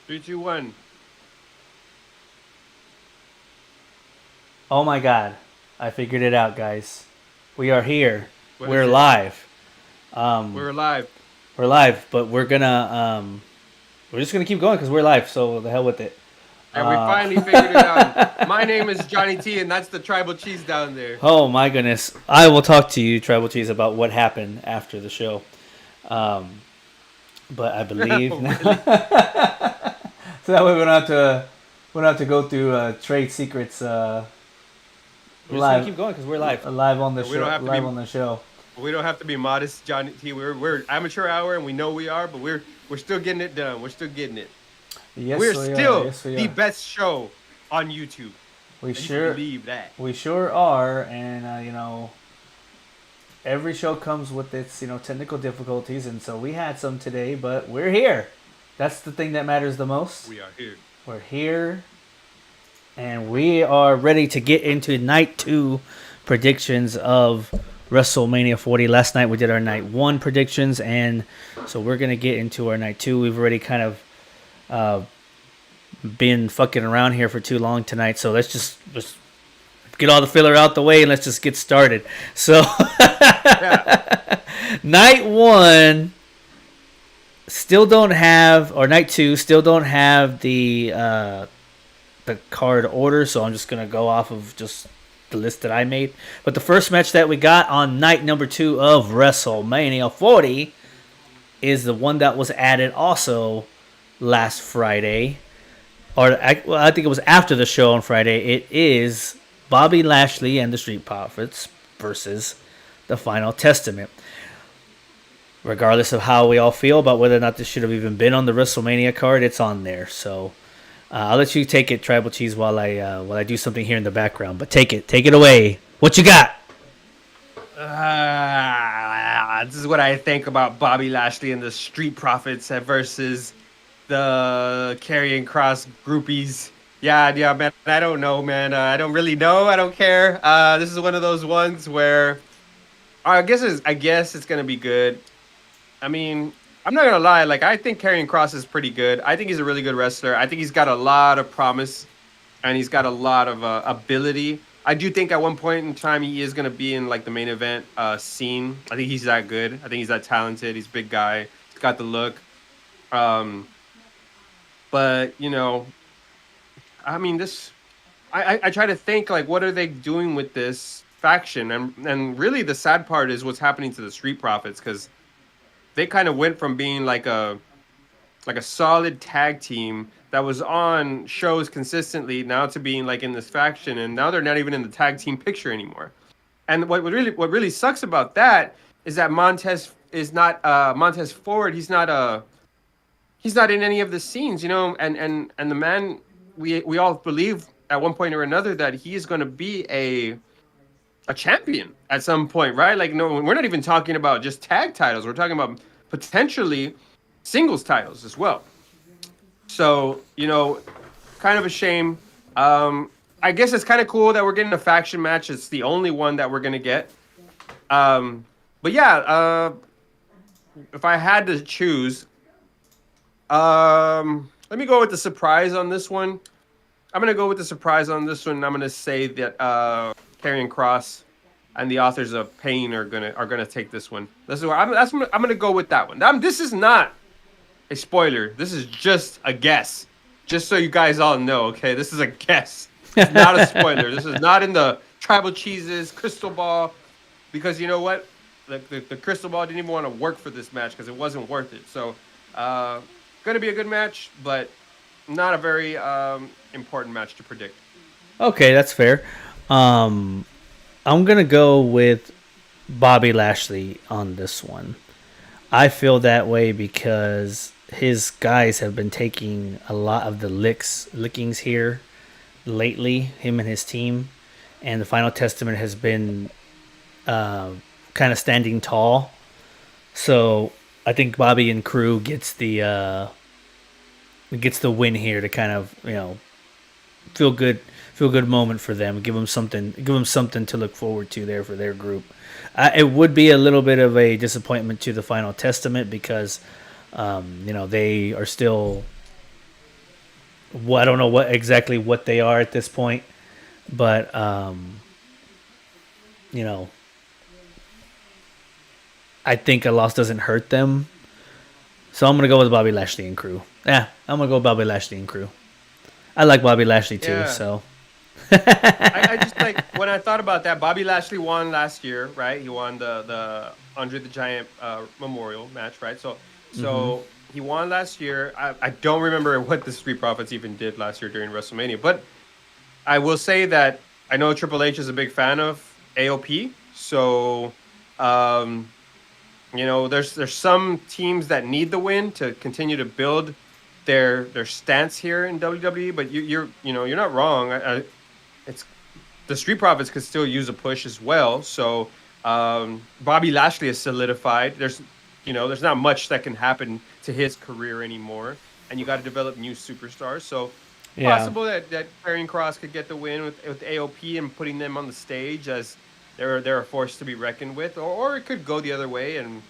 Three, two, one. Oh my god. I figured it out, guys. We are here. What We're is it? live. Um, We're live. we're live, but we're just gonna keep going because we're live. So the hell with it. And we Uh, finally figured it out. My name is Johnny T, and that's the tribal cheese down there. oh my goodness. I will talk to you, Tribal Cheese, about what happened after the show. Um, but I believe Oh, really? so that way we don't have to go through trade secrets We're just gonna live keep going because we're live. live on the We don't show have to be. live on the show. We don't have to be modest, Johnny T. We're amateur hour, and we know we are, but we're still getting it done. We're still getting it. Yes, We're we are. still Yes, we the are. best show on YouTube, We and you can sure believe that. we sure are, and every show comes with its technical difficulties, and so we had some today, but we're here. That's the thing that matters the most. We are here. We're here, and we are ready to get into night two predictions of WrestleMania 40. Last night we did our night one predictions, and so we're gonna get into our night two. We've already kind of uh, been fucking around here for too long tonight, so let's get all the filler out the way and let's just get started. So Yeah. night one still don't have, or night two still don't have the card order, so I'm just gonna go off of just the list that I made. But the first match that we got on night number two of WrestleMania 40 is the one that was added also last Friday, I think it was after the show on Friday. It is Bobby Lashley and the Street Profits versus the Final Testament. Regardless of how we all feel about whether or not this should have even been on the WrestleMania card, it's on there. So I'll let you take it, Tribal Cheese, while I do something here in the background. But take it away. What you got? This is what I think about Bobby Lashley and the Street Profits versus the Karrion Cross groupies. Yeah, man. I don't know, man. I don't really know. I don't care. This is one of those ones where I guess it's gonna be good. I mean, I'm not gonna lie. Like, I think Karrion Cross is pretty good. I think he's a really good wrestler. I think he's got a lot of promise, and he's got a lot of ability. I do think at one point in time he is gonna be in like the main event scene. I think he's that good. I think he's that talented. He's a big guy. He's got the look. Um, but I mean, this. I try to think like, what are they doing with this faction? And really, the sad part is what's happening to the Street Profits, because they kind of went from being like a solid tag team that was on shows consistently now to being like in this faction, and now they're not even in the tag team picture anymore. And what really sucks about that is that Montez is not Montez Ford. He's not in any of the scenes, and the man, we all believe at one point or another that he is going to be a champion at some point, right? Like, no, we're not even talking about just tag titles. We're talking about potentially singles titles as well. So, kind of a shame. I guess it's kind of cool that we're getting a faction match. It's the only one that we're gonna get. But yeah, if I had to choose, let me go with the surprise on this one. I'm gonna go with the surprise on this one. I'm gonna say that Karrion Cross and the authors of Pain are gonna take this one. This is where I'm gonna go with that one. This is not a spoiler. This is just a guess. Just so you guys all know, okay? This is a guess. It's not a spoiler. This is not in the Tribal Cheeses crystal ball, because you know what? The crystal ball didn't even want to work for this match because it wasn't worth it. So, gonna be a good match, but not a very important match to predict. Okay, that's fair. Um, I'm gonna go with Bobby Lashley on this one. I feel that way because his guys have been taking a lot of the lickings here lately. Him and his team, and the Final Testament has been uh, kind of standing tall. So I think Bobby and crew gets the win here to kind of feel good feel good moment for them. Give them something to look forward to there for their group. It would be a little bit of a disappointment to the Final Testament because they are still Well, I don't know what they are at this point, but you know, I think a loss doesn't hurt them. So I'm gonna go with Bobby Lashley and crew. Yeah, I'm gonna go with Bobby Lashley and crew. I like Bobby Lashley too, Yeah. so I just like when I thought about that. Bobby Lashley won last year, right? He won the Andre the Giant Memorial match, right? So he won last year. I don't remember what the Street Profits even did last year during WrestleMania, but I will say that I know Triple H is a big fan of AOP. So um, there's some teams that need the win to continue to build their stance here in WWE. But you're not wrong. It's the Street Profits could still use a push as well. So Bobby Lashley is solidified. There's not much that can happen to his career anymore, and you got to develop new superstars. So yeah. possible that Karrion Kross could get the win with AOP and putting them on the stage as they're a force to be reckoned with, or it could go the other way, and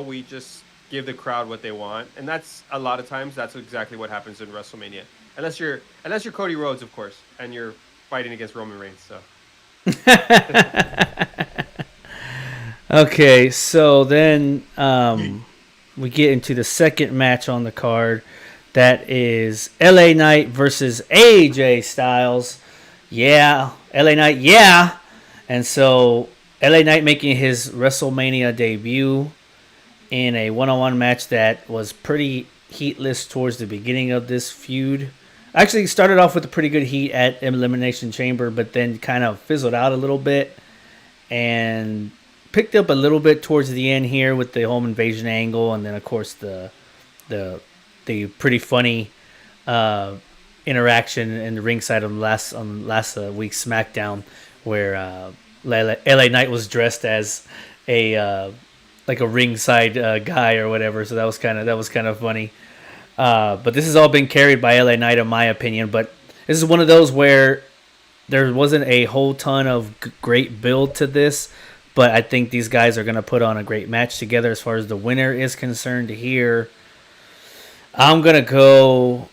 we just give the crowd what they want, and that's a lot of times that's exactly what happens in WrestleMania, unless you're Cody Rhodes, of course, and you're fighting against Roman Reigns. So Okay, so then we get into the second match on the card. That is LA Knight versus AJ Styles. Yeah, LA Knight, yeah. And so LA Knight making his WrestleMania debut in a one-on-one match that was pretty heatless towards the beginning of this feud. Actually started off with a pretty good heat at Elimination Chamber, but then kind of fizzled out a little bit and picked up a little bit towards the end here with the home invasion angle, and then of course the pretty funny interaction in the ringside on last week's SmackDown, where LA Knight was dressed as a like a ringside guy or whatever. So that was kind of funny. But this has all been carried by LA Knight, in my opinion. But this is one of those where there wasn't a whole ton of great build to this, but I think these guys are going to put on a great match together as far as the winner is concerned here. I'm going to go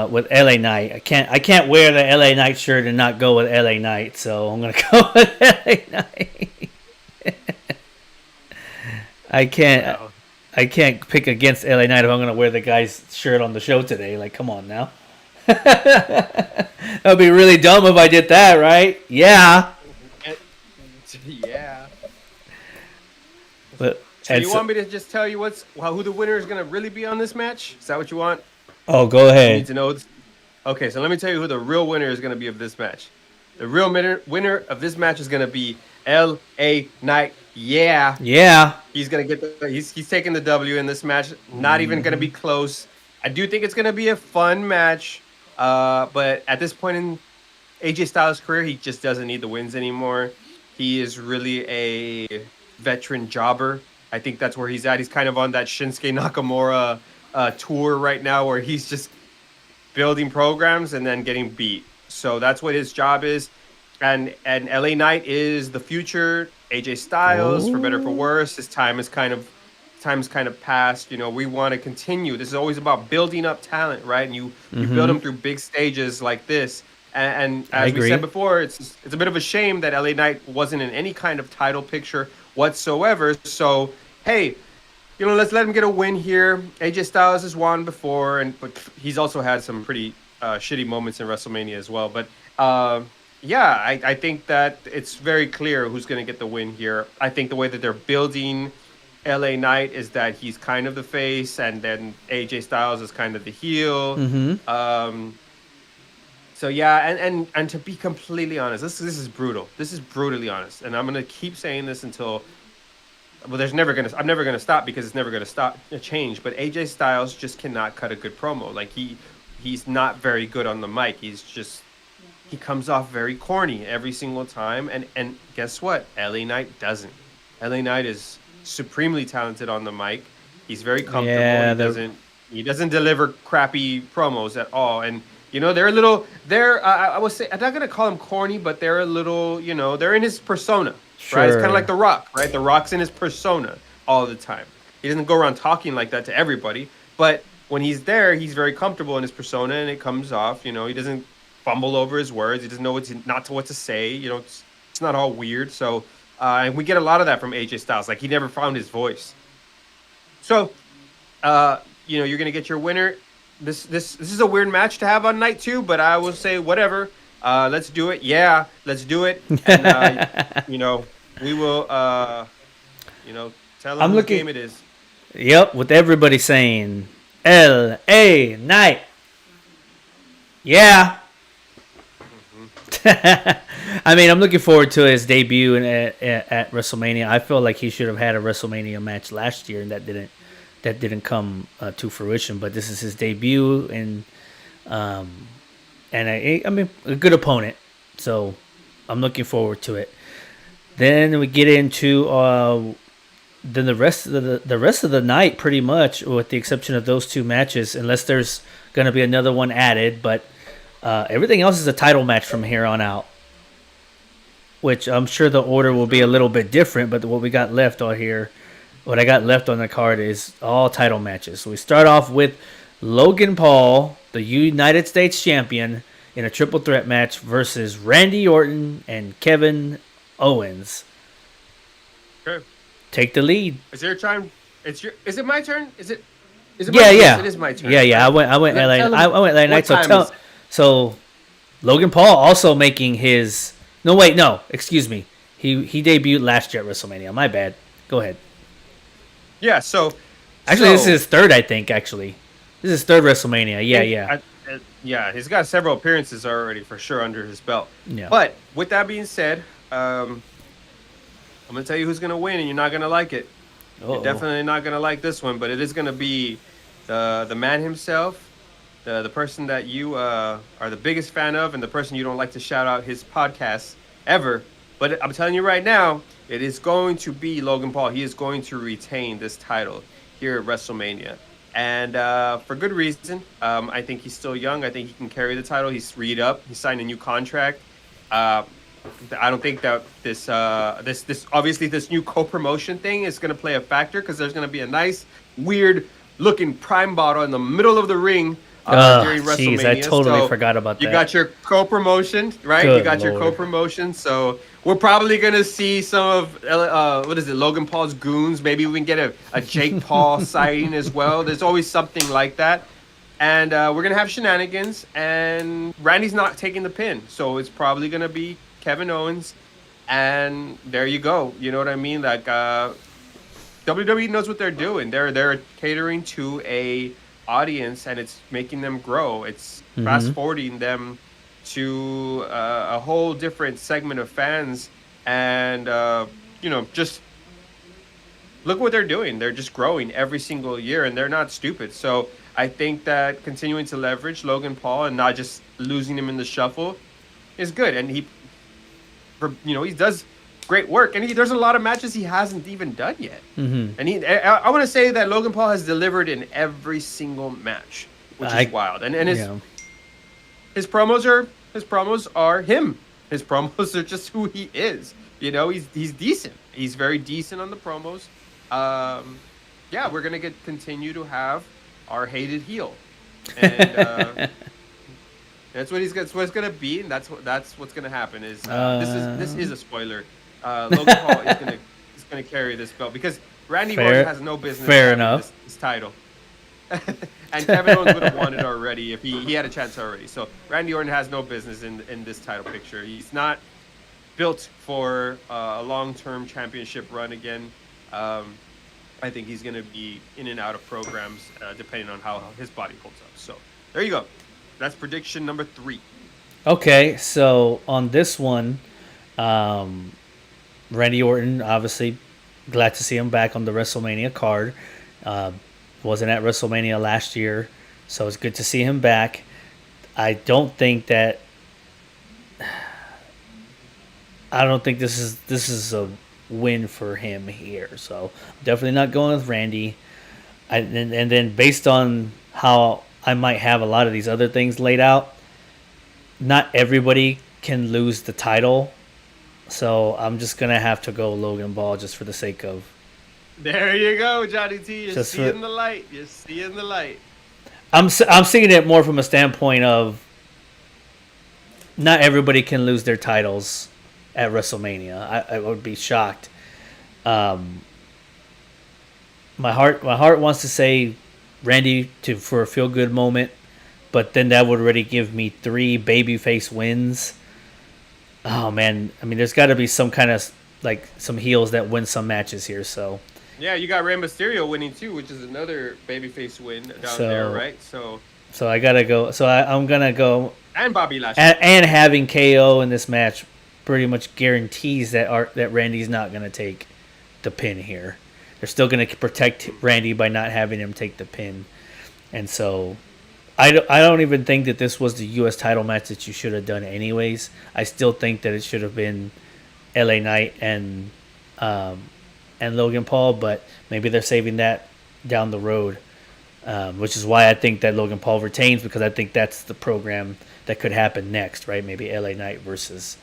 with LA Knight. I can't wear the LA Knight shirt and not go with LA Knight, so I'm going to go with LA Knight. I can't pick against LA Knight if I'm going to wear the guy's shirt on the show today. Like, come on now. That would be really dumb if I did that, right? Yeah. yeah. But, So you want me to just tell you who the winner is going to really be on this match? Is that what you want? Oh, go You ahead. need to know. Okay, so let me tell you who the real winner is going to be of this match. The real winner of this match is going to be LA Knight. Yeah. Yeah. He's going to get he's taking the W in this match. Not even going to be close. I do think it's going to be a fun match. But at this point in AJ Styles' career, he just doesn't need the wins anymore. He is really a veteran jobber. I think that's where he's at. He's kind of on that Shinsuke Nakamura tour right now, where he's just building programs and then getting beat. So that's what his job is. And LA Knight is the future. AJ Styles, for better or for worse, his time is kind of past. We want to continue. This is always about building up talent, right? And you build them through big stages like this. And as we said before, it's a bit of a shame that LA Knight wasn't in any kind of title picture whatsoever. So, hey, let's let him get a win here. AJ Styles has won before, but he's also had some pretty shitty moments in WrestleMania as well. But I think that it's very clear who's going to get the win here. I think the way that they're building LA Knight is that he's kind of the face, and then AJ Styles is kind of the heel. So yeah, and to be completely honest, this is brutal. This is brutally honest, and I'm gonna keep saying this until I'm never gonna stop, because it's never gonna change. But AJ Styles just cannot cut a good promo. Like he's not very good on the mic. He comes off very corny every single time. And guess what? LA Knight doesn't. LA Knight is supremely talented on the mic. He's very comfortable. Yeah, he doesn't deliver crappy promos at all. And I would say, I'm not going to call him corny, but they're a little, they're in his persona, right? It's kind of like The Rock, right? The Rock's in his persona all the time. He doesn't go around talking like that to everybody, but when he's there, he's very comfortable in his persona, and it comes off. You know, he doesn't fumble over his words. He doesn't know what to say. You know, it's not all weird. So, and we get a lot of that from AJ Styles. Like he never found his voice. So, you know, you're gonna get your winner. This is a weird match to have on night 2, but I will say whatever. Let's do it. Yeah, let's do it. And you know, we will. You know, tell them whose game it is. Yep, with everybody saying L.A. Knight. Yeah. I mean, I'm looking forward to his debut at WrestleMania. I feel like he should have had a WrestleMania match last year, and that didn't come to fruition. But this is his debut, and I mean, a good opponent. So I'm looking forward to it. Then we get into then the rest of the night, pretty much, with the exception of those 2 matches, unless there's going to be another one added. But everything else is a title match from here on out, which I'm sure the order will be a little bit different. But what I got left on the card is all title matches. So we start off with Logan Paul, the United States champion, in a triple threat match versus Randy Orton and Kevin Owens. Okay. Take the lead. Is there a time? Is it my turn? Is it? Yeah. Yes, it is my turn. Yeah. I went LA Knight. So Logan Paul also making his. No, excuse me. He debuted last year at WrestleMania. My bad. Go ahead. Yeah. So. Actually, this is his third. I think. Actually, this is his third WrestleMania. Yeah. Yeah, he's got several appearances already for sure under his belt. Yeah. But with that being said, I'm gonna tell you who's gonna win, and you're not gonna like it. Uh-oh. You're definitely not gonna like this one, but it is gonna be the man himself, the person that you are the biggest fan of, and the person you don't like to shout out his podcast ever. But I'm telling you right now, it is going to be Logan Paul. He is going to retain this title here at WrestleMania. And for good reason. I think he's still young. I think he can carry the title. He's freed up. He signed a new contract. I don't think that this obviously this new co-promotion thing is going to play a factor, because there's going to be a nice, weird looking prime bottle in the middle of the ring during WrestleMania. Jeez, I totally forgot about that. You got your co-promotion, right? Good you got Lord. your co-promotion. So we're probably going to see some of, Logan Paul's goons. Maybe we can get a Jake Paul sighting as well. There's always something like that. And we're going to have shenanigans. And Randy's not taking the pin. So it's probably going to be Kevin Owens. And there you go. You know what I mean? Like, WWE knows what they're doing. They're catering to a audience, and it's making them grow. It's fast forwarding them to a whole different segment of fans, and just look what they're doing. They're just growing every single year, and they're not stupid. So I think that continuing to leverage Logan Paul and not just losing him in the shuffle is good. And he does great work, and there's a lot of matches he hasn't even done yet. And I want to say that Logan Paul has delivered in every single match, which is wild. And his promos are him. His promos are just who he is. You know, he's decent. He's very decent on the promos. We're gonna continue to have our hated heel, and that's what it's gonna be, and that's what's gonna happen. Is this is a spoiler. Logan Paul is gonna carry this belt, because Randy Orton has no business having this title. And Kevin Owens would have won it already if he had a chance already. So Randy Orton has no business in this title picture. He's not built for a long-term championship run again. I think he's going to be in and out of programs depending on how his body holds up. So there you go. That's prediction number 3. Okay, so on this one, Randy Orton, obviously glad to see him back on the WrestleMania card. Wasn't at WrestleMania last year, so it's good to see him back. I don't think this is a win for him here. So definitely not going with Randy. And then based on how I might have a lot of these other things laid out, not everybody can lose the title. So I'm just gonna have to go Logan Paul just for the sake of. There you go, Johnny T. You're seeing the light. You're seeing the light. I'm seeing it more from a standpoint of not everybody can lose their titles at WrestleMania. I would be shocked. Um, my heart wants to say Randy for a feel good moment, but then that would already give me 3 babyface wins. Oh man, I mean, there's got to be some kind of like some heels that win some matches here. Yeah, you got Rey Mysterio winning too, which is another babyface win down there, So right? So so I gotta go. I'm gonna go, and Bobby Lashley. and having KO in this match pretty much guarantees that Randy's not gonna take the pin here. They're still gonna protect Randy by not having him take the pin, and so I don't even think that this was the U.S. title match that you should have done anyways. I still think that it should have been L.A. Knight um, and Logan Paul, but maybe they're saving that down the road, which is why I think that Logan Paul retains, because I think that's the program that could happen next, right? Maybe L.A. Knight versus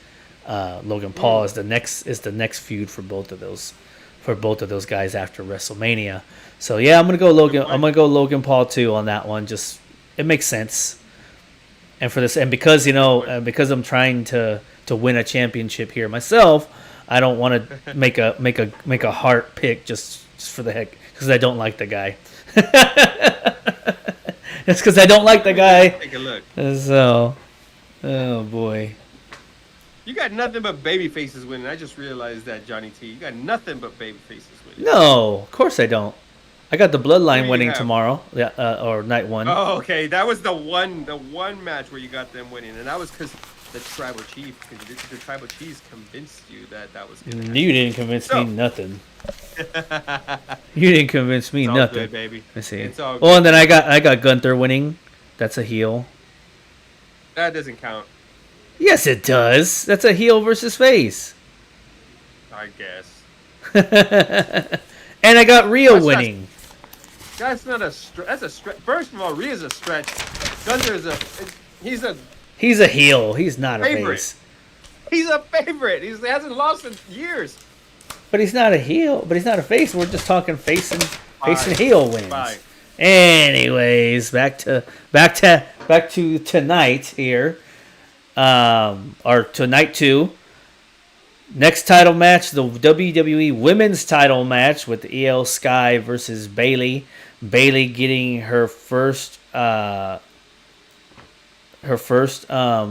Logan Paul is the next feud for both of those guys after WrestleMania. So yeah, I'm gonna go Logan. I'm gonna go Logan Paul too on that one. Just it makes sense, and for this, and because because I'm trying to win a championship here myself, I don't want to make a heart pick just for the heck, because I don't like the guy. It's because I don't like the guy. Take a look. So, oh boy. You got nothing but baby faces winning. I just realized that, Johnny T. You got nothing but baby faces winning. No, of course I don't. I got the Bloodline you winning have? tomorrow, or night one. Oh, okay. That was the one match where you got them winning, and that was because the Tribal Chief, the Tribal Chiefs convinced you that was going to happen. You didn't convince me nothing. You didn't convince me It's all nothing. good, baby. I see. It's all Well, good. and then I got Gunther winning. That's a heel. That doesn't count, Yes, it does. That's a heel versus face. I guess. And I got Rio That's winning. That's not a stretch. That's a stretch. First of all, Rhea's a stretch. Gunther's he's a He's a heel. He's not a favorite. face. He's a favorite. He hasn't lost in years. But he's not a heel. But he's not a face. We're just talking face and heel wins. Fine. Anyways, back to tonight here, or to night 2. Next title match, the WWE Women's Title match with Io Sky versus Bayley. Bayley getting her first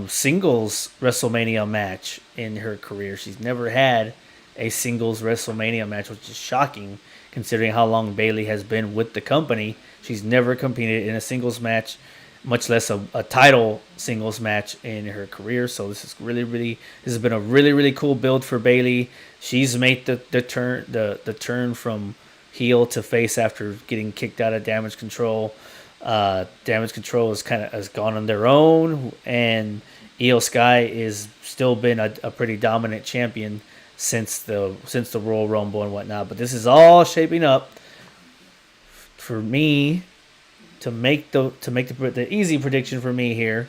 singles WrestleMania match in her career. She's never had a singles WrestleMania match, which is shocking considering how long Bayley has been with the company. She's never competed in a singles match, much less a title singles match in her career. So this has been a really cool build for Bayley. She's made the turn from heel to face after getting kicked out of Damage Control. Damage Control has gone on their own, and Io Sky is still been a pretty dominant champion since the Royal Rumble and whatnot. But this is all shaping up for me to make the easy prediction for me here,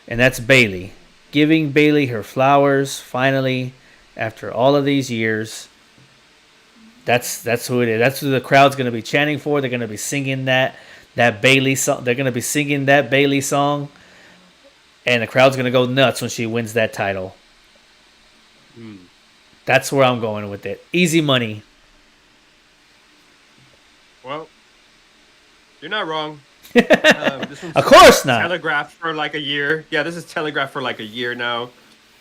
and that's Bayley. Giving Bayley her flowers finally after all of these years. That's who it is. That's who the crowd's going to be chanting for. They're going to be singing that Bayley song. They're going to be singing that Bayley song, and the crowd's going to go nuts when she wins that title. That's where I'm going with it. Easy money. Well, you're not wrong. This one's Of course not. telegraphed for like a year. Yeah, this is telegraphed for like a year now.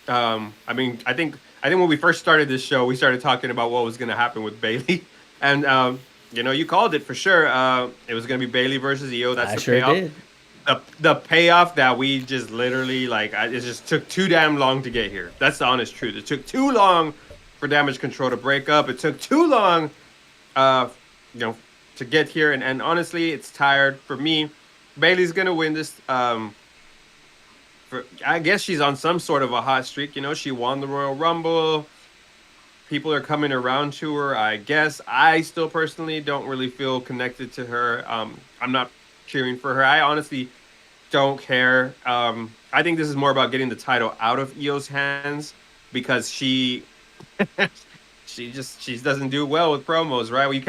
I mean, I think when we first started this show, we started talking about what was going to happen with Bayley, and you called it for sure. It was going to be Bayley versus Io. That's the sure payoff. did. The payoff that we just literally it just took too damn long to get here. That's the honest truth. It took too long for Damage Control to break up. It took too long, to get here. And honestly, it's tired for me. Bayley's gonna win this. I guess she's on some sort of a hot streak. She won the Royal Rumble. People are coming around to her. I guess I still personally don't really feel connected to her. I'm not cheering for her. I honestly don't care. I think this is more about getting the title out of Io's hands, because she doesn't do well with promos, right? Well, you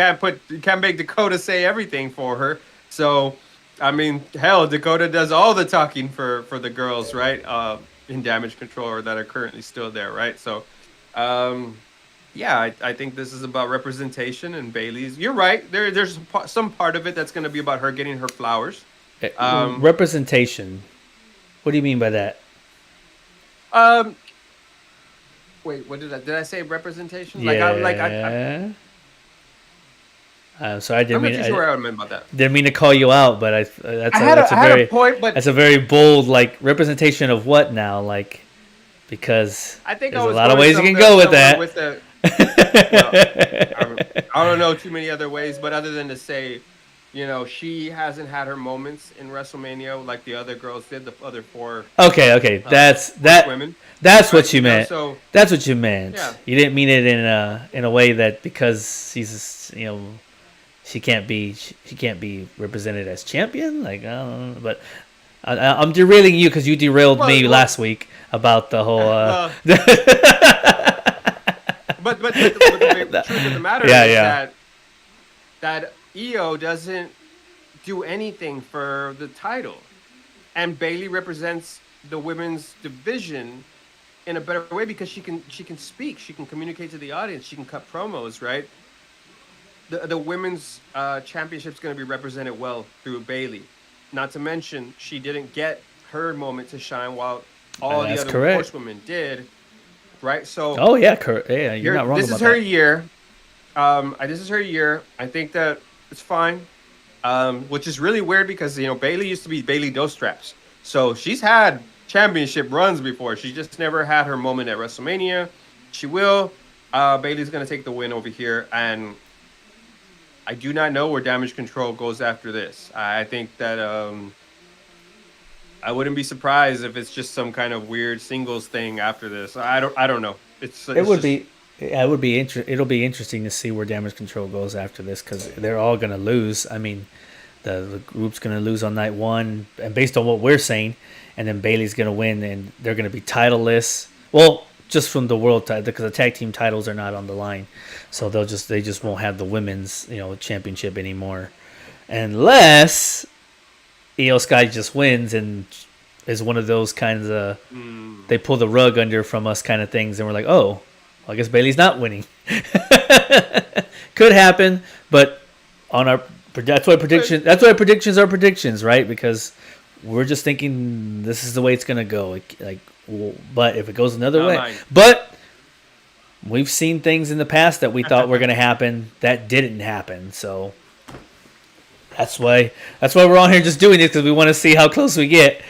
can't make Dakota say everything for her. So I mean, hell, Dakota does all the talking for the girls, right? In Damage Control or that are currently still there, right? So, um, yeah, I think this is about representation and Bailey's. You're right. There's some part of it that's going to be about her getting her flowers. Um, Representation. What do you mean by that? um, wait, what did I say? Representation? Yeah. So I I'm didn't not mean too sure what I meant about that. to call you out, but I had a point, but that's a very bold like representation of what now, like because I think I there's a was lot of going ways you can go with somewhere that. with the. Well, I don't know too many other ways, but other than to say, she hasn't had her moments in WrestleMania like the other girls did, the other four Okay, horsewomen, that's right? what you meant. So That's what you meant. yeah, You didn't mean it in a way that because she's she can't be represented as champion. Like I don't know, but I'm derailing you because you derailed me well, last week about the whole. well, but the truth of the matter Yeah, is yeah. that Io doesn't do anything for the title, and Bailey represents the women's division in a better way because she can speak, she can communicate to the audience, she can cut promos, right? The women's championship's going to be represented well through Bailey. Not to mention, she didn't get her moment to shine while all the That's other correct. horsewomen did, right? So Oh yeah, correct. Yeah, you're not wrong this is about her that. year. This is her year. I think that it's fine. Which is really weird because Bailey used to be Bailey Dos Straps, so she's had championship runs before. She just never had her moment at WrestleMania. She will. Bailey's gonna take the win over here, and I do not know where Damage Control goes after this. I think that I wouldn't be surprised if it's just some kind of weird singles thing after this. I don't know. It It's would just be. Yeah, it'll be interesting to see where Damage Control goes after this because they're all gonna lose. I mean, the group's gonna lose on night one, and based on what we're saying, and then Bailey's gonna win, and they're gonna be titleless. Well, just from the world title because the tag team titles are not on the line, so they just won't have the women's championship anymore, unless Io Sky just wins and is one of those kinds of mm, they pull the rug under from us kind of things, and we're like, oh, well, I guess Bailey's not winning. Could happen, but on our good. that's why predictions are predictions, right? Because we're just thinking this is the way it's gonna go. But if it goes another Not way, mine. but we've seen things in the past that we thought were gonna happen that didn't happen. So that's why we're on here just doing this because we want to see how close we get.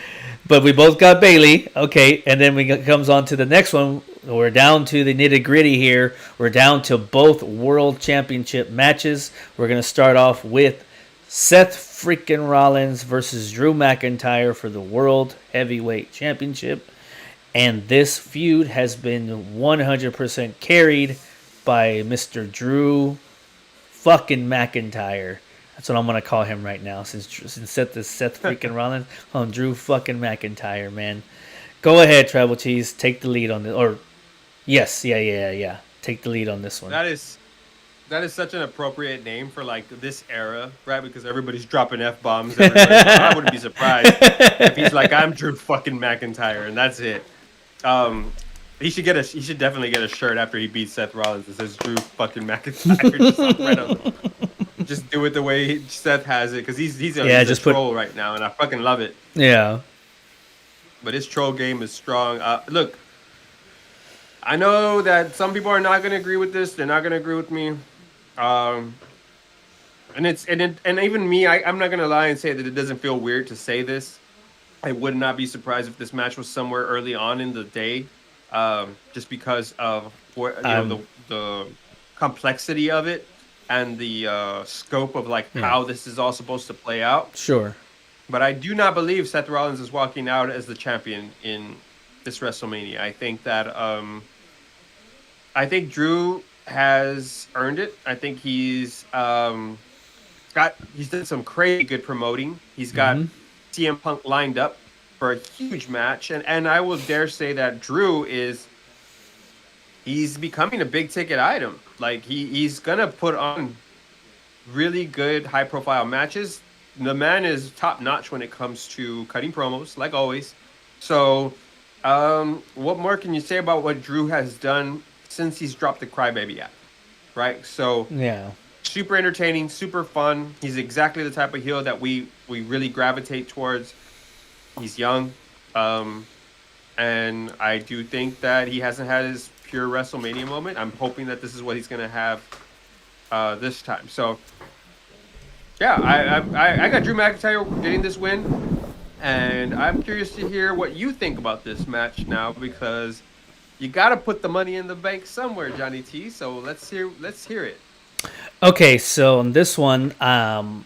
But we both got Bailey, okay, and then comes on to the next one. We're down to the nitty gritty here. We're down to both world championship matches. We're gonna start off with Seth freaking Rollins versus Drew McIntyre for the World Heavyweight Championship. And this feud has been 100% carried by Mr. Drew fucking McIntyre. That's what I'm gonna call him right now. Since Seth is Seth freaking Rollins, on Drew fucking McIntyre, man. Go ahead, Tribal Cheese. Take the lead on this. Or yes, yeah. Take the lead on this one. That is such an appropriate name for like this era, right? Because everybody's dropping f bombs everywhere. So I wouldn't be surprised if he's like, "I'm Drew fucking McIntyre," and that's it. Um, he should definitely get a shirt after he beats Seth Rollins that says Drew fucking McIntyre. Just right on. Just do it the way Seth has it because he's Yeah, a just put troll right now, and I fucking love it. yeah. But his troll game is strong. Look, I know that some people are not going to agree with this. They're not going to agree with me. Um, and even me, I'm not going to lie and say that it doesn't feel weird to say this. I would not be surprised if this match was somewhere early on in the day, just because of Um, the complexity of it and the scope of like yeah, how this is all supposed to play out. sure. But I do not believe Seth Rollins is walking out as the champion in this WrestleMania. I think Drew has earned it. I think he's done some crazy good promoting. He's got Mm-hmm. CM Punk lined up for a huge match, and I will dare say that Drew he's becoming a big ticket item. Like he's gonna put on really good high profile matches. the man is top notch when it comes to cutting promos, like always. So, what more can you say about what Drew has done since he's dropped the Crybaby app? Right. So, Yeah. super entertaining, super fun. He's exactly the type of heel that we really gravitate towards. He's young, and I do think that he hasn't had his pure WrestleMania moment. I'm hoping that this is what he's gonna have this time. So yeah, I got Drew McIntyre getting this win, and I'm curious to hear what you think about this match now because you got to put the money in the bank somewhere, Johnny T. So let's hear it. Okay, so on this one, I'm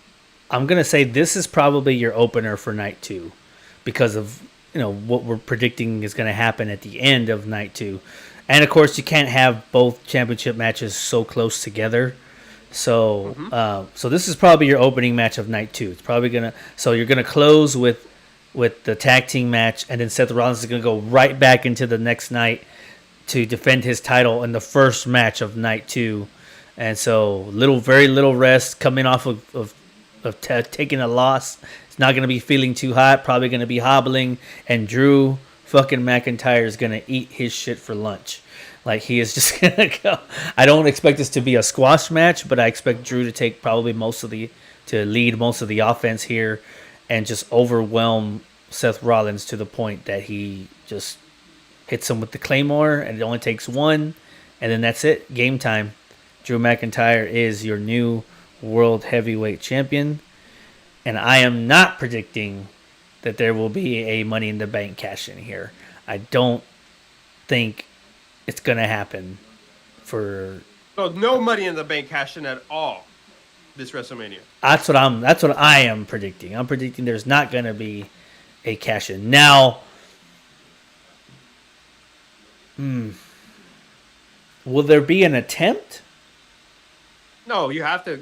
gonna say this is probably your opener for night two, because of what we're predicting is gonna happen at the end of night two, and of course you can't have both championship matches so close together. So, Mm-hmm. so this is probably your opening match of night two. It's probably gonna. So you're gonna close with the tag team match, and then Seth Rollins is gonna go right back into the next night to defend his title in the first match of night two. And so very little rest coming off of taking a loss. It's not gonna be feeling too hot. Probably gonna be hobbling, and Drew fucking McIntyre is gonna eat his shit for lunch. Like, he is just gonna go. I don't expect this to be a squash match, but I expect Drew to take probably to lead most of the offense here, and just overwhelm Seth Rollins to the point that he just hits him with the Claymore, and it only takes one, and then that's it. Game time. Drew McIntyre is your new World Heavyweight Champion, and I am not predicting that there will be a Money in the Bank cash in here. I don't think it's gonna happen for. So no money in the bank cash in at all this WrestleMania. That's what I am predicting. I'm predicting there's not gonna be a cash in. Now, will there be an attempt? No, you have to.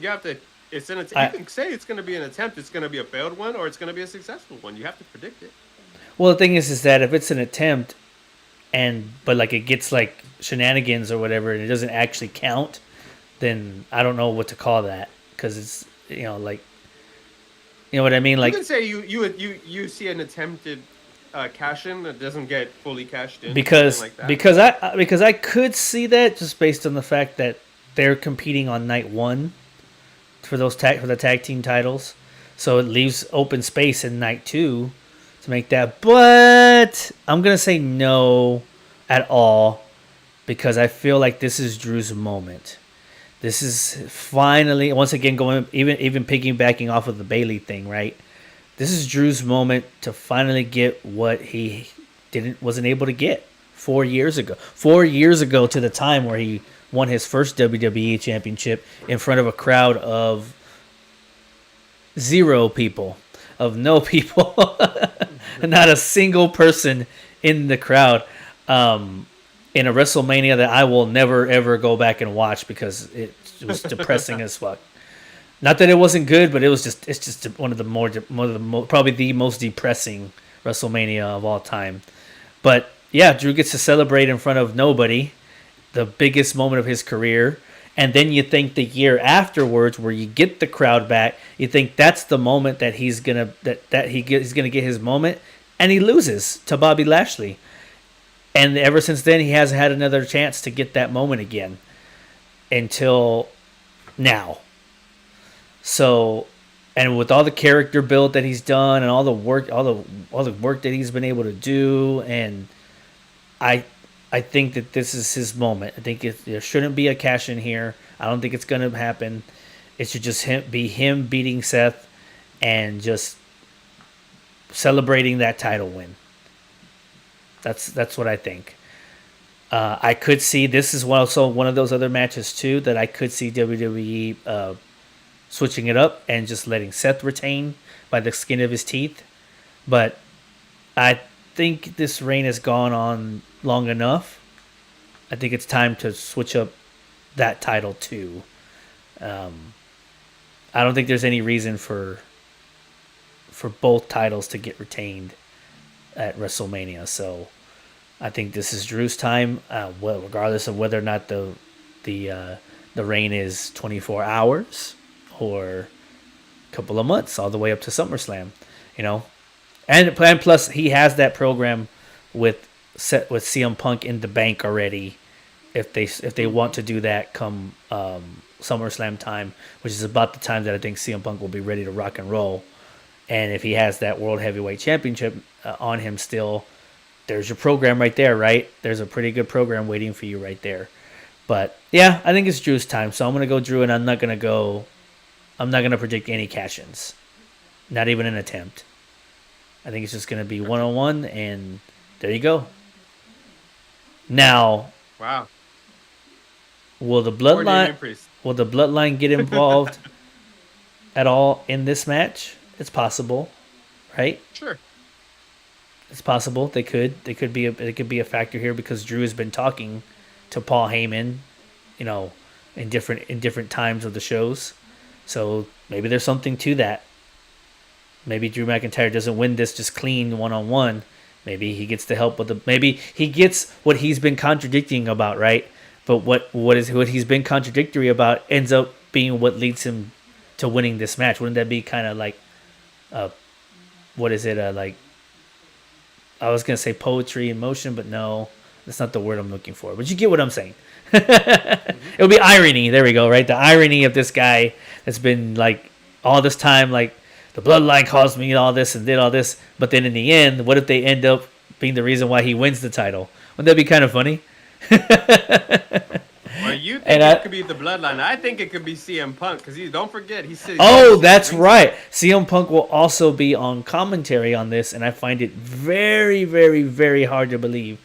It's an attempt. You can say it's going to be an attempt. It's going to be a failed one, or it's going to be a successful one. You have to predict it. Well, the thing is that if it's an attempt, but like it gets like shenanigans or whatever, and it doesn't actually count, then I don't know what to call that, because it's like, you know what I mean. Like, You can say you see an attempted cash in that doesn't get fully cashed in, something like that. because I could see that, just based on the fact that they're competing on night one for the tag team titles, so it leaves open space in night two to make that. But I'm gonna say no at all, because I feel like this is Drew's moment. This is finally, once again, going even piggybacking off of the Bailey thing, right? This is Drew's moment to finally get what he wasn't able to get 4 years ago. 4 years ago to the time where he won his first WWE Championship in front of a crowd of zero people, of no people, not a single person in the crowd, in a WrestleMania that I will never ever go back and watch, because it was depressing as fuck. Not that it wasn't good, but it's just one of the probably the most depressing WrestleMania of all time. But yeah, Drew gets to celebrate in front of nobody, the biggest moment of his career. And then you think the year afterwards, where you get the crowd back, you think that's the moment that he's gonna get his moment, and he loses to Bobby Lashley. And ever since then, he hasn't had another chance to get that moment again until now. So, and with all the character build that he's done, and all the work that he's been able to do, and I think that this is his moment. I think there shouldn't be a cash in here. I don't think it's going to happen. It should just be him beating Seth and just celebrating that title win. That's what I think. I could see, this is also one of those other matches too that I could see WWE switching it up and just letting Seth retain by the skin of his teeth. But I think this reign has gone on long enough. I think it's time to switch up that title too. I don't think there's any reason for both titles to get retained at WrestleMania. So I think this is Drew's time. Well, regardless of whether or not the reign is 24 hours or couple of months, all the way up to SummerSlam, you know. And plus, he has that program with CM Punk in the bank already. If they want to do that come SummerSlam time, which is about the time that I think CM Punk will be ready to rock and roll, and if he has that World Heavyweight Championship on him still, there's your program right there, right? There's a pretty good program waiting for you right there. But yeah, I think it's Drew's time, so I'm gonna go Drew, and I'm not gonna predict any cash-ins, not even an attempt. I think it's just gonna be 1-on-1, and there you go. Now, Wow. will the Or Damian bloodline Priest. will the bloodline get involved at all in this match? It's possible, right? Sure. It's possible they could. It could be a factor here because Drew has been talking to Paul Heyman, you know, in different times of the shows. So maybe there's something to that. Maybe Drew McIntyre doesn't win this just clean 1-on-1. Maybe he gets the help with the. Maybe he gets what he's been contradicting about, right? But what he's been contradictory about ends up being what leads him to winning this match. Wouldn't that be kind of like, what is it? Like, I was gonna say poetry in motion, but no, that's not the word I'm looking for. But you get what I'm saying. It would be irony. There we go. Right, the irony of this guy that's been like all this time, like the bloodline caused me all this and did all this, but then in the end, what if they end up being the reason why he wins the title? Wouldn't that be kind of funny? Well, you think it could be the bloodline. I think it could be CM Punk because don't forget he's sitting. Oh, that's right. CM Punk will also be on commentary on this, and I find it very, very, very hard to believe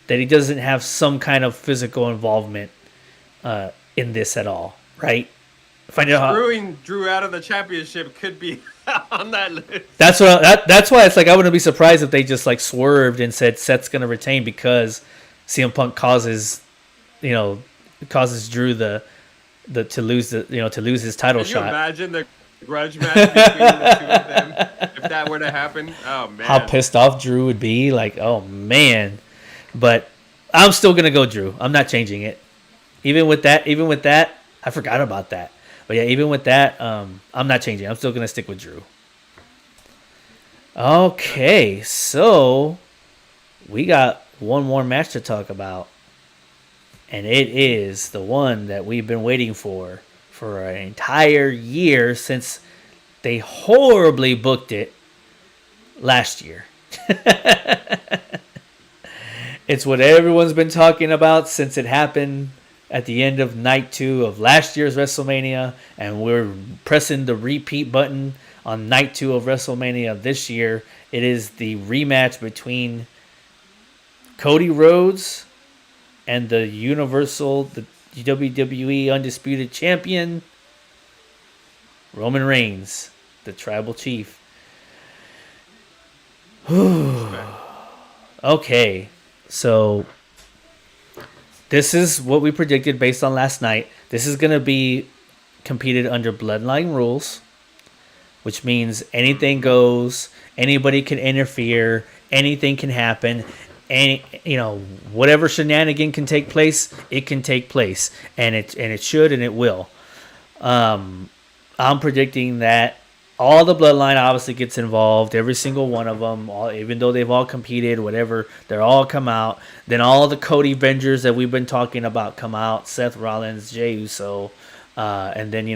that he doesn't have some kind of physical involvement in this at all, right? Screwing Drew out of the championship could be on that list. That's why it's like I wouldn't be surprised if they just like swerved and said Seth's going to retain because CM Punk causes Drew to lose his title Can you shot. imagine the grudge match between the two of them if that were to happen? Oh man, how pissed off Drew would be! Like, oh man. But I'm still gonna go Drew. I'm not changing it. Even with that, I forgot about that. But yeah, even with that, I'm not changing. I'm still gonna stick with Drew. Okay, so we got one more match to talk about, and it is the one that we've been waiting for an entire year since they horribly booked it last year. It's what everyone's been talking about since it happened at the end of night 2 of last year's WrestleMania, and we're pressing the repeat button on night 2 of WrestleMania this year. It is the rematch between Cody Rhodes and the WWE Undisputed Champion, Roman Reigns, the Tribal Chief. Okay, so this is what we predicted based on last night. This is going to be competed under Bloodline rules, which means anything goes, anybody can interfere, anything can happen. Whatever shenanigan can take place, it can take place, and it should and it will. I'm predicting that all the bloodline obviously gets involved, every single one of them, even though they've all competed, whatever, they're all come out. Then all the Cody Avengers that we've been talking about come out, Seth Rollins, Jey Uso, and then,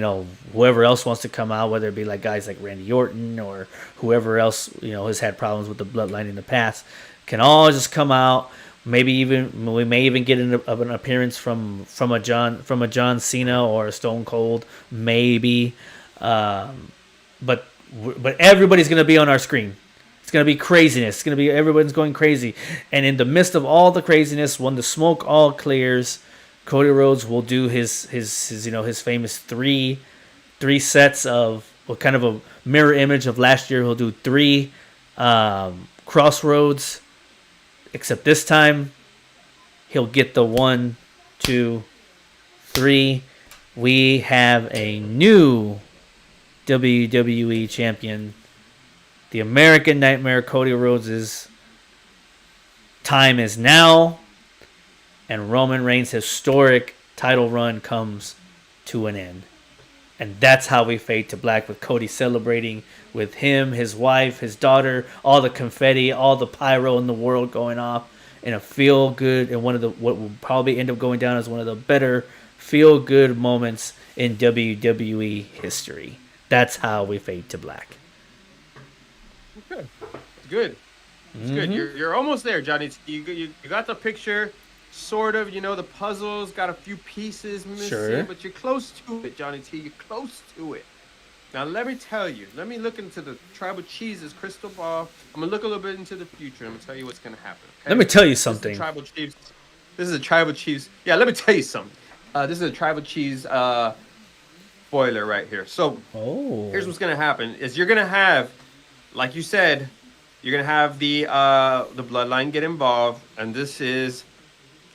whoever else wants to come out, whether it be like guys like Randy Orton or whoever else, has had problems with the bloodline in the past, can all just come out. We may even get an appearance from a John Cena or a Stone Cold, maybe. But everybody's going to be on our screen. It's going to be craziness. It's going to be everyone's going crazy. And in the midst of all the craziness, when the smoke all clears, Cody Rhodes will do his famous three sets of kind of a mirror image of last year. He'll do 3 crossroads, except this time he'll get the 1, 2, 3. We have a new WWE champion. The American Nightmare, Cody Rhodes' time is now, and Roman Reigns' historic title run comes to an end. And that's how we fade to black, with Cody celebrating with him, his wife, his daughter, all the confetti, all the pyro in the world going off in a feel good, and one of the what will probably end up going down as one of the better feel good moments in WWE history. That's how we fade to black. Okay. It's good. It's good. You're almost there, Johnny. You got the picture, sort of. You know, the puzzle's got a few pieces missing, Sure. but you're close to it, Johnny T. You're close to it. Now, let me tell you. Let me look into the Tribal Chiefs' crystal ball. I'm going to look a little bit into the future. I'm going to tell you what's going to happen. Okay? Let me tell you something. Tribal Chiefs. This is a Tribal Chiefs. Yeah, let me tell you something. This is a Tribal Chiefs spoiler right here. So, here's what's going to happen. Is you're going to have, like you said, you're going to have the bloodline get involved. And this is,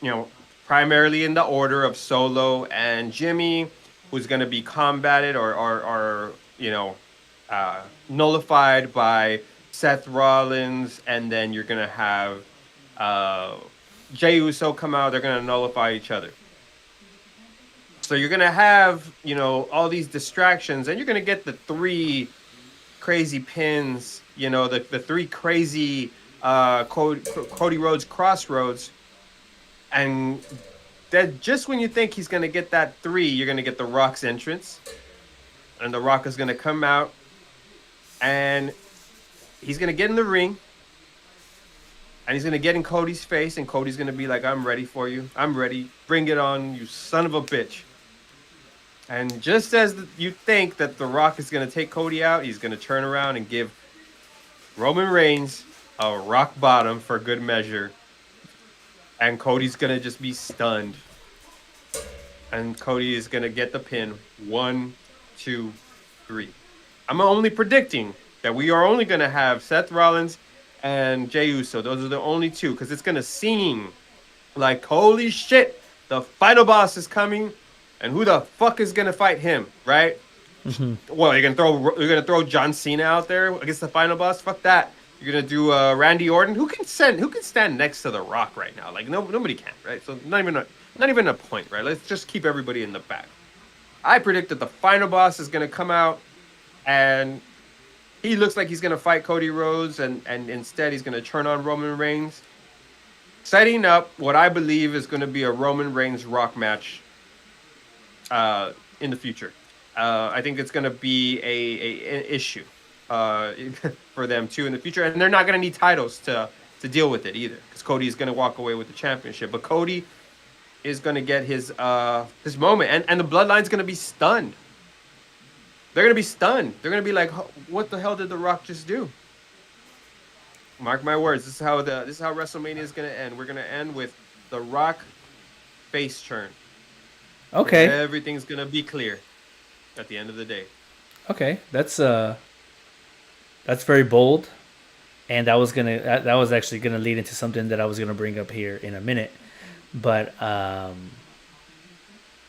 you know, primarily in the order of Solo and Jimmy, who's going to be combated or you know, nullified by Seth Rollins, and then you're gonna have Jey Uso come out. They're gonna nullify each other. So you're gonna have, you know, all these distractions, and you're gonna get the three crazy pins. You know, the three crazy Cody Rhodes crossroads, and that just when you think he's gonna get that three, you're gonna get the Rock's entrance. And The Rock is going to come out, and he's going to get in the ring, and he's going to get in Cody's face, and Cody's going to be like, I'm ready for you. I'm ready. Bring it on, you son of a bitch. And just as you think that The Rock is going to take Cody out, he's going to turn around and give Roman Reigns a rock bottom for good measure. And Cody's going to just be stunned. And Cody is going to get the pin. 1, 2, 3. I'm only predicting that we are only going to have Seth Rollins and Jey Uso. Those are the only two, because it's going to seem like, holy shit, the final boss is coming, and who the fuck is going to fight him, right? Well, you're gonna throw John Cena out there against the final boss? Fuck that. You're gonna do Randy Orton. Who can stand next to The Rock right now? Like nobody can, right? So not even a point, right? Let's just keep everybody in the back. I predict that the final boss is going to come out, and he looks like he's going to fight Cody Rhodes, and instead he's going to turn on Roman Reigns, setting up what I believe is going to be a Roman Reigns Rock match in the future. I think it's going to be an issue for them too in the future, and they're not going to need titles to deal with it either, because Cody is going to walk away with the championship. But Cody is going to get his moment, and the Bloodline's going to be stunned. They're going to be stunned. They're going to be like, what the hell did The Rock just do? Mark my words. This is how WrestleMania is going to end. We're going to end with The Rock face turn. Okay. Everything's going to be clear at the end of the day. Okay, that's very bold, and that was actually gonna lead into something that I was gonna bring up here in a minute. But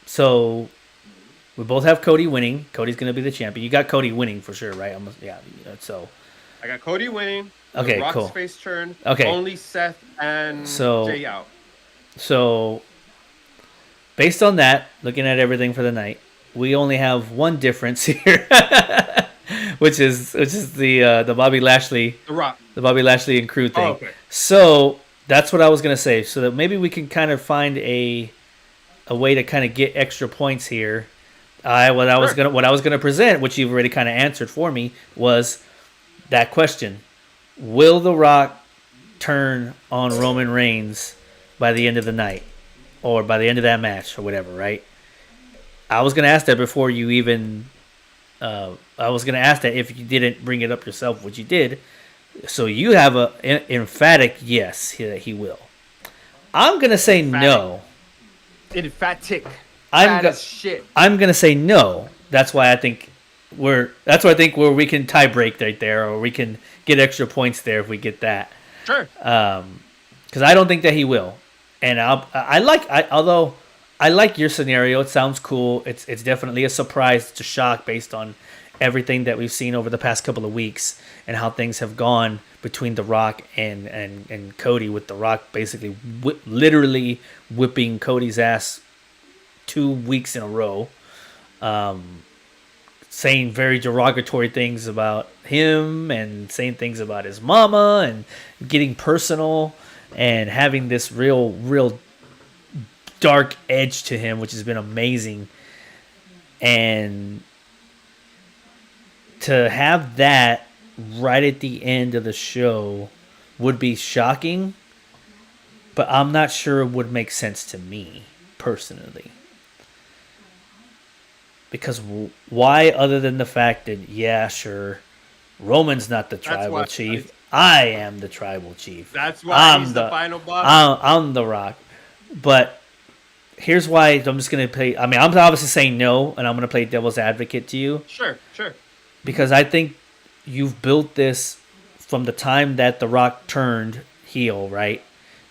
so we both have Cody winning. Cody's gonna be the champion. You got Cody winning for sure, right? Yeah. So I got Cody winning. Okay, Rock's cool. face turn. Okay. Only Seth and Jey out. So based on that, looking at everything for the night, we only have one difference here, which is the Bobby Lashley, the Bobby Lashley and crew thing. Oh, okay. So that's what I was gonna say. So that maybe we can kind of find a way to kind of get extra points here. What I was gonna present, which you've already kind of answered for me, was that question: will The Rock turn on Roman Reigns by the end of the night, or by the end of that match, or whatever? Right? I was gonna ask that before you even. I was gonna ask that if you didn't bring it up yourself, which you did. So you have an emphatic yes he will. I'm gonna say no. Emphatic. Shit. I'm gonna say no. That's why I think where we can tie break right there, or we can get extra points there if we get that. Sure. Because I don't think that he will, and although I like your scenario. It sounds cool. It's definitely a surprise. It's a shock based on everything that we've seen over the past couple of weeks and how things have gone between The Rock and Cody, with The Rock basically literally whipping Cody's ass 2 weeks in a row. saying very derogatory things about him and saying things about his mama and getting personal and having this real dark edge to him, which has been amazing. And to have that right at the end of the show would be shocking, but I'm not sure it would make sense to me personally. Because why, other than the fact that, yeah, sure, Roman's not the tribal chief. I am the tribal chief. That's why he's the final boss. I'm the Rock. But here's why I'm just going to play. I mean, I'm obviously saying no, and I'm going to play devil's advocate to you. Sure. Because I think you've built this from the time that the Rock turned heel, right?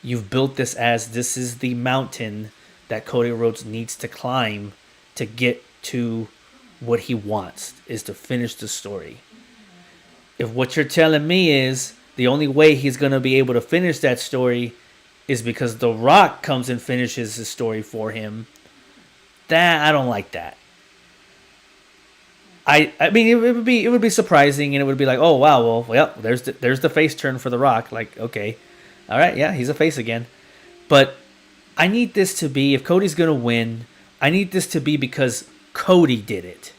You've built this as this is the mountain that Cody Rhodes needs to climb to get to what he wants, is to finish the story. If what you're telling me is the only way he's going to be able to finish that story is because The Rock comes and finishes the story for him, that I don't like that. I mean, it would be surprising, and it would be like, oh wow, well, there's the face turn for The Rock. Like, okay, all right, yeah, he's a face again. But I need this to be, if Cody's gonna win, I need this to be because Cody did it.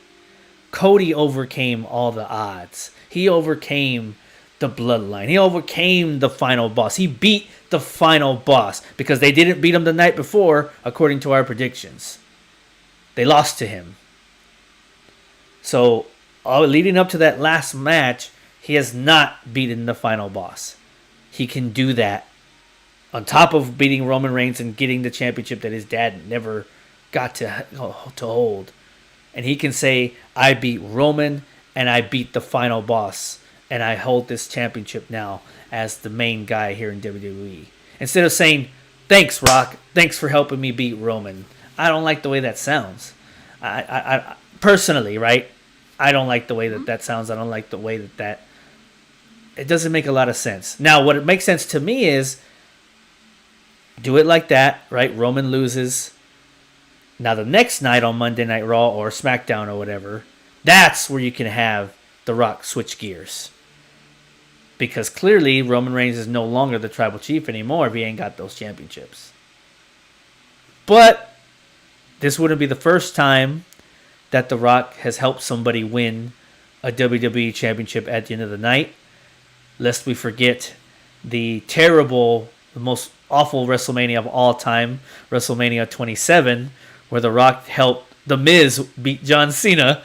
Cody overcame all the odds. He overcame the bloodline. He overcame the final boss. He beat the final boss because they didn't beat him the night before, according to our predictions. They lost to him. So, leading up to that last match, he has not beaten the final boss. He can do that on top of beating Roman Reigns and getting the championship that his dad never got to hold. And he can say, I beat Roman and I beat the final boss, and I hold this championship now as the main guy here in WWE. Instead of saying, thanks, Rock, thanks for helping me beat Roman. I don't like the way that sounds. I personally, right? I don't like the way that sounds. I don't like the way that it doesn't make a lot of sense. Now, what it makes sense to me is do it like that, right? Roman loses. Now, the next night on Monday Night Raw or SmackDown or whatever, that's where you can have The Rock switch gears. Because clearly, Roman Reigns is no longer the tribal chief anymore if he ain't got those championships. But this wouldn't be the first time that The Rock has helped somebody win a WWE championship at the end of the night. Lest we forget the terrible, the most awful WrestleMania of all time, WrestleMania 27, where The Rock helped The Miz beat John Cena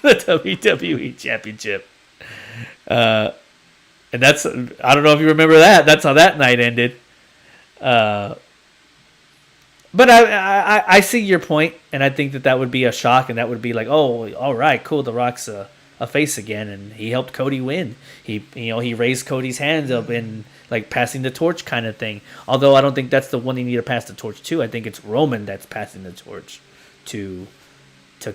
for the WWE Championship. And that's, I don't know if you remember that. That's how that night ended. But I see your point, and I think that would be a shock, and that would be like, oh, all right, cool, The Rock's a face again, and he helped Cody win. He raised Cody's hands up in like passing the torch kind of thing. Although I don't think that's the one you need to pass the torch to. I think it's Roman that's passing the torch to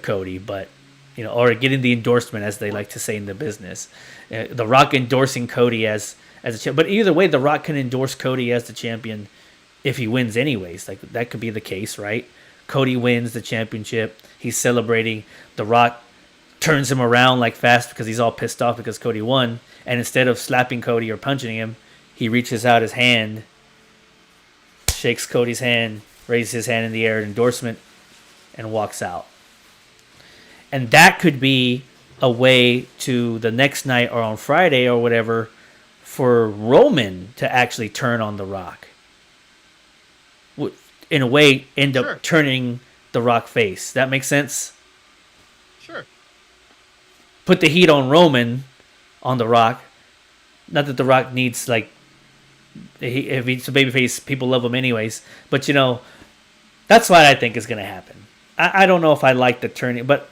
Cody, but or getting the endorsement, as they like to say in the business. The Rock endorsing Cody as a champion. But either way, The Rock can endorse Cody as the champion if he wins anyways. Like, that could be the case, right? Cody wins the championship. He's celebrating. The Rock turns him around like fast because he's all pissed off because Cody won. And instead of slapping Cody or punching him, he reaches out his hand, shakes Cody's hand, raises his hand in the air, endorsement, and walks out. And that could be a way to the next night or on Friday or whatever for Roman to actually turn on The Rock. In a way, end up turning The Rock face. That makes sense? Sure. Put the heat on Roman, on The Rock. Not that The Rock needs, like, if he's a babyface, people love him anyways. But, that's what I think is going to happen. I don't know if I like the turning, but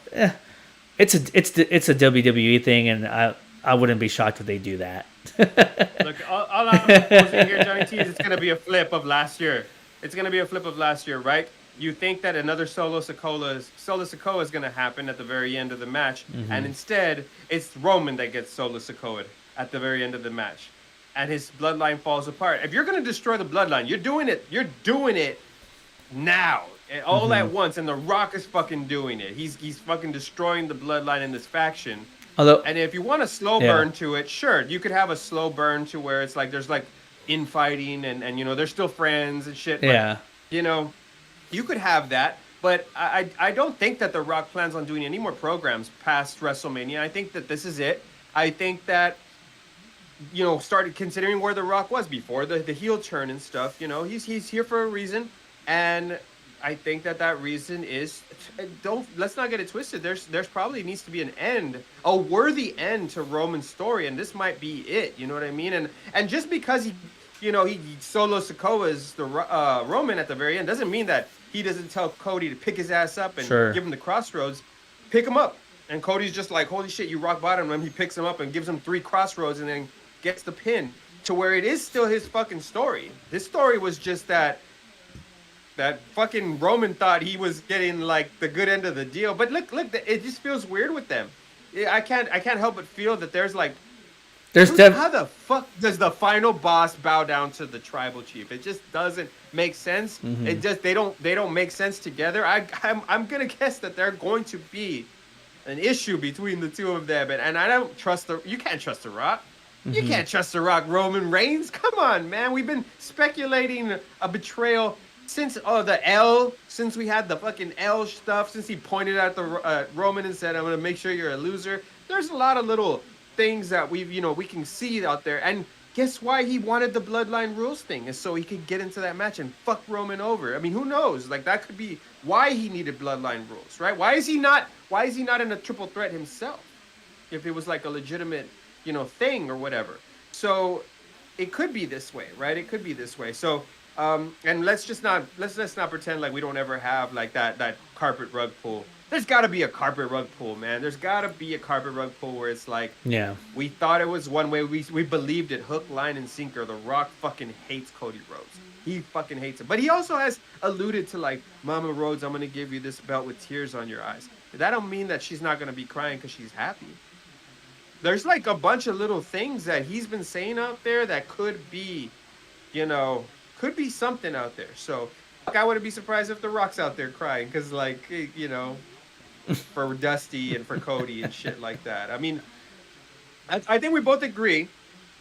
it's a WWE thing, and I wouldn't be shocked if they do that. Look, all I'm proposing here, Johnny T, is it's going to be a flip of last year. It's going to be a flip of last year, right? You think that another Solo Sikoa is going to happen at the very end of the match, and instead, it's Roman that gets Solo Sikoa at the very end of the match, and his bloodline falls apart. If you're going to destroy the bloodline, you're doing it now. all at once, and The Rock is fucking doing it. He's fucking destroying the bloodline in this faction. Although, And if you want a slow yeah. burn to it, sure, you could have a slow burn to where it's like there's like infighting and you know they're still friends and shit. But, Yeah. you know, you could have that. But I don't think that The Rock plans on doing any more programs past WrestleMania. I think that this is it. I think that, you know, started considering where The Rock was before the heel turn and stuff. You know, he's here for a reason, and I think that reason is let's not get it twisted. There's probably needs to be an end, a worthy end to Roman's story, and this might be it. You know what I mean? And just because he solo Sokoa's the Roman at the very end doesn't mean that he doesn't tell Cody to pick his ass up and give him the crossroads, pick him up. And Cody's just like, holy shit, you rock bottom him. He picks him up and gives him 3 crossroads and then gets the pin, to where it is still his fucking story. His story was just that fucking Roman thought he was getting like the good end of the deal. But look, it just feels weird with them. I can't help but feel that there's like, how the fuck does the final boss bow down to the tribal chief? It just doesn't make sense. It just they don't make sense together. I'm gonna guess that they're going to be an issue between the two of them, and I don't trust you can't trust The Rock. You can't trust The Rock, Roman Reigns. Come on, man. We've been speculating a betrayal since since we had the fucking L stuff, since he pointed at the Roman and said, "I'm gonna make sure you're a loser." There's a lot of little things that we can see out there, and guess why he wanted the bloodline rules thing is so he could get into that match and fuck Roman over. I mean, who knows? Like that could be why he needed bloodline rules, right? Why is he not in a triple threat himself? If it was like a legitimate, thing or whatever. So it could be this way, right? It could be this way. So and let's not pretend like we don't ever have like that carpet rug pull. There's got to be a carpet rug pull, man. There's got to be a carpet rug pull where it's like, we thought it was one way. We believed it, hook, line, and sinker. The Rock fucking hates Cody Rhodes. He fucking hates him. But he also has alluded to like, Mama Rhodes, I'm going to give you this belt with tears on your eyes. That don't mean that she's not going to be crying because she's happy. There's like a bunch of little things that he's been saying out there that could be, could be something out there. So I wouldn't be surprised if The Rock's out there crying because like, for Dusty and for Cody and shit like that. I mean, I think we both agree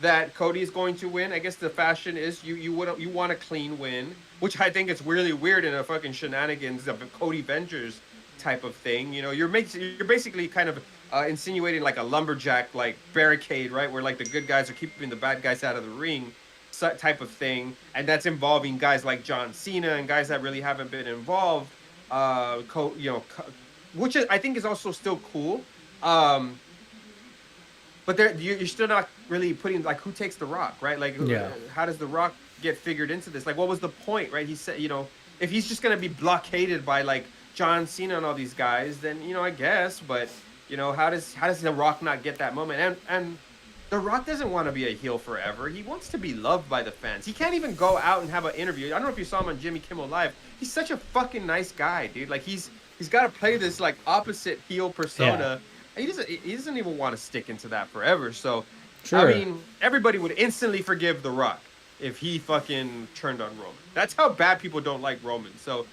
that Cody is going to win. I guess the fashion is you want a clean win, which I think it's really weird in a fucking shenanigans of a Cody Vengers type of thing. You're basically kind of insinuating like a lumberjack like barricade, right, where like the good guys are keeping the bad guys out of the ring, type of thing, and that's involving guys like John Cena and guys that really haven't been involved. Which I think is also still cool. But you're still not really putting, like, who takes The Rock, right? Like, how does The Rock get figured into this? Like, what was the point, right? He said, if he's just going to be blockaded by, like, John Cena and all these guys, then, I guess. But, how does The Rock not get that moment? And The Rock doesn't want to be a heel forever. He wants to be loved by the fans. He can't even go out and have an interview. I don't know if you saw him on Jimmy Kimmel Live. He's such a fucking nice guy, dude. Like, He's got to play this like opposite heel persona. He doesn't even want to stick into that forever. So, sure. I mean, everybody would instantly forgive The Rock if he fucking turned on Roman. That's how bad people don't like Roman. So,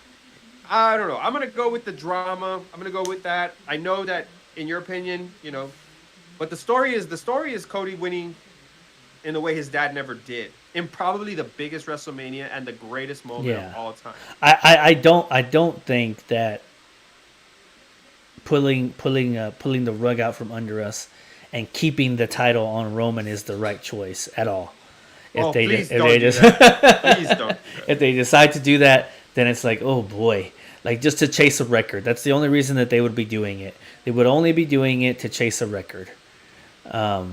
I don't know. I'm gonna go with the drama. I'm gonna go with that. I know that in your opinion, but the story is Cody winning in the way his dad never did, in probably the biggest WrestleMania and the greatest moment of all time. I don't think that pulling the rug out from under us and keeping the title on Roman is the right choice at all. If they decide to do that, then it's like, oh boy, like just to chase a record. That's the only reason that they would be doing it. They would only be doing it to chase a record. But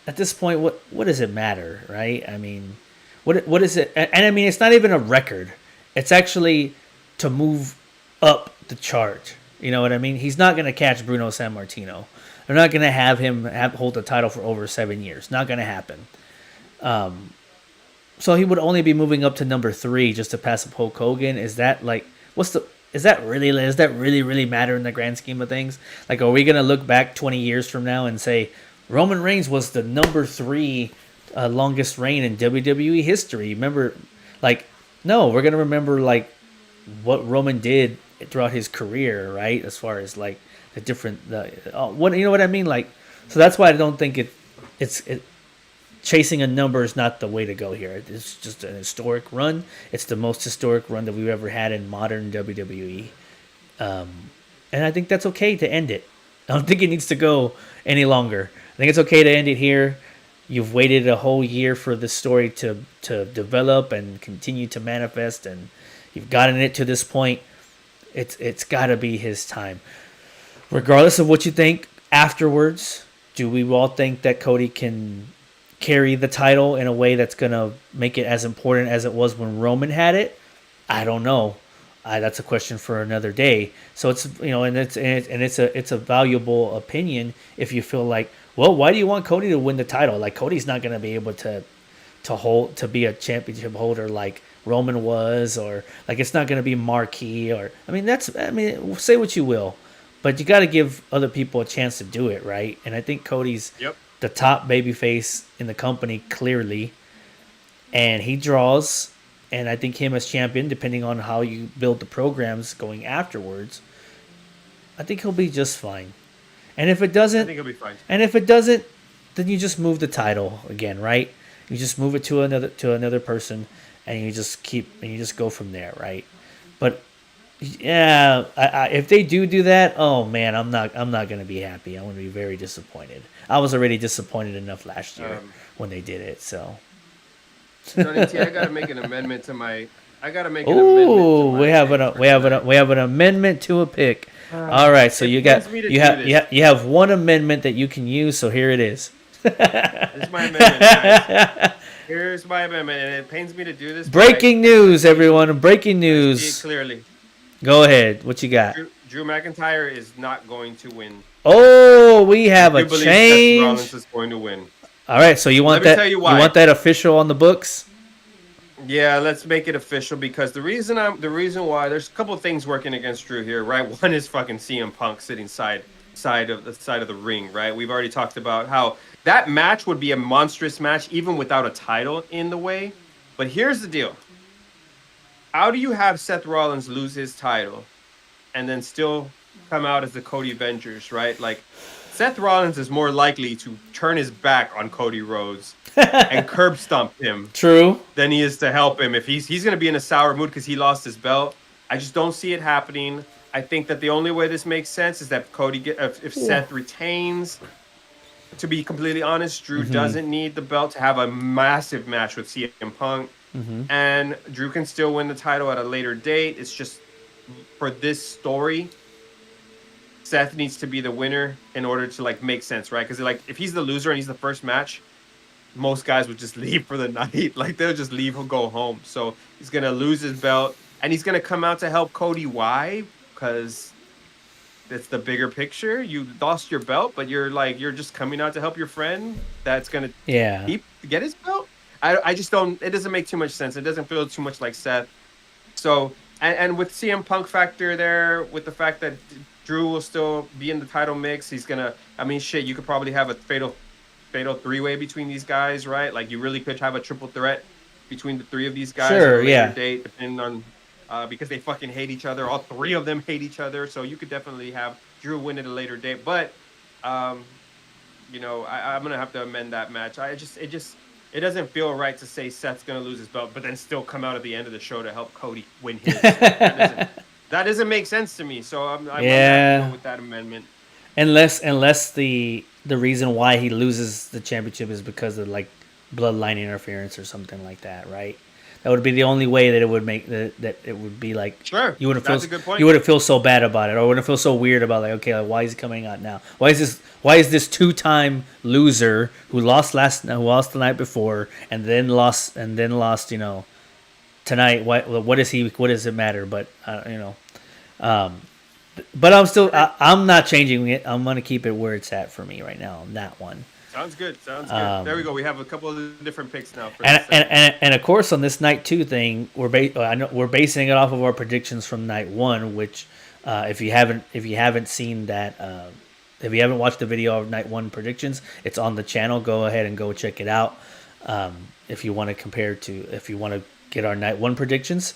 at this point, what does it matter, right? I mean, what is it? And I mean, it's not even a record. It's actually to move up the chart. You know what I mean? He's not going to catch Bruno Sammartino. They're not going to have him hold the title for over 7 years. Not going to happen. So he would only be moving up to number 3 just to pass up Hulk Hogan. Is that like does that really matter in the grand scheme of things? Like, are we going to look back 20 years from now and say Roman Reigns was the number 3 longest reign in WWE history? Remember, like, No, we're gonna remember like what Roman did throughout his career, right? As far as like the different what you know what I mean, like so that's why I don't think it's chasing a number is not the way to go here. It's just an historic run. It's the most historic run that we've ever had in modern WWE, and I think that's okay to end it. I don't think it needs to go any longer. I think it's okay to end it here. You've waited a whole year for the story to develop and continue to manifest, and you've gotten it to this point. It's got to be his time, regardless of what you think afterwards. Do we all think that Cody can carry the title in a way that's gonna make it as important as it was when Roman had it? I don't know. That's a question for another day. So it's and it's a valuable opinion if you feel like, well, why do you want Cody to win the title? Like Cody's not gonna be able to be a championship holder like Roman was, or like it's not gonna be marquee, or say what you will, but you got to give other people a chance to do it, right? And I think Cody's Yep. the top babyface in the company clearly, and he draws. And I think him as champion, depending on how you build the programs going afterwards, I think he'll be just fine. And if it I doesn't, think he'll be fine. then you just move the title again, right? You just move it to another person, and you just go from there, right? But yeah, if they do that, oh man, I'm not gonna be happy. I'm gonna be very disappointed. I was already disappointed enough last year when they did it. So. Johnny T, I gotta make an amendment to my. I gotta make an Ooh, amendment. To we have an amendment to a pick. All right, so you have one amendment that you can use. So here it is. This is my amendment, guys. Here's my amendment, and it pains me to do this. Breaking news, everyone! Breaking news. See it clearly. Go ahead. What you got? Drew McIntyre is not going to win. Oh, we have a Seth change. Rollins is going to win. All right, so you want Let me that? tell you why. You want that official on the books? Yeah, let's make it official because the reason why there's a couple of things working against Drew here, right? One is fucking CM Punk sitting side of the ring, right? We've already talked about how that match would be a monstrous match even without a title in the way. But here's the deal. How do you have Seth Rollins lose his title and then still come out as the Cody Avengers, right? Like Seth Rollins is more likely to turn his back on Cody Rhodes and curb stomp him. True. Than he is to help him. If he's going to be in a sour mood because he lost his belt, I just don't see it happening. I think that the only way this makes sense is that if Seth retains. To be completely honest, Drew doesn't need the belt to have a massive match with CM Punk, and Drew can still win the title at a later date. It's just for this story. Seth needs to be the winner in order to like make sense, right? Because like if he's the loser and he's the first match, most guys would just leave for the night. Like they'll just leave and go home. So he's gonna lose his belt and he's gonna come out to help Cody. Why? Because it's the bigger picture. You lost your belt, but you're just coming out to help your friend that's gonna get his belt. I just don't. It doesn't make too much sense. It doesn't feel too much like Seth. So and with CM Punk factor there, with the fact that Drew will still be in the title mix. He's gonna. I mean, shit. You could probably have a fatal three-way between these guys, right? Like you really could have a triple threat between the three of these guys. Sure, at a later yeah. date, depending on because they fucking hate each other. All three of them hate each other. So you could definitely have Drew win at a later date. But I'm gonna have to amend that match. It doesn't feel right to say Seth's gonna lose his belt, but then still come out at the end of the show to help Cody win his. That doesn't make sense to me. So I'm gonna have to go with that amendment. Unless the reason why he loses the championship is because of like bloodline interference or something like that, right? That would be the only way that it would make that it would be like sure. You wouldn't That's a good point. You wouldn't feel so bad about it, or wouldn't feel so weird about like, okay, like, why is he coming out now? Why is this two-time loser who lost the night before and then lost tonight? What does it matter? But but I'm not changing it. I'm gonna keep it where it's at for me right now on that one. Sounds good. There we go. We have a couple of different picks now. And of course on this night 2 thing, we're basing it off of our predictions from night 1, which if you haven't seen that, if you haven't watched the video of night 1 predictions, it's on the channel. Go ahead and go check it out. If you want to get our night one predictions.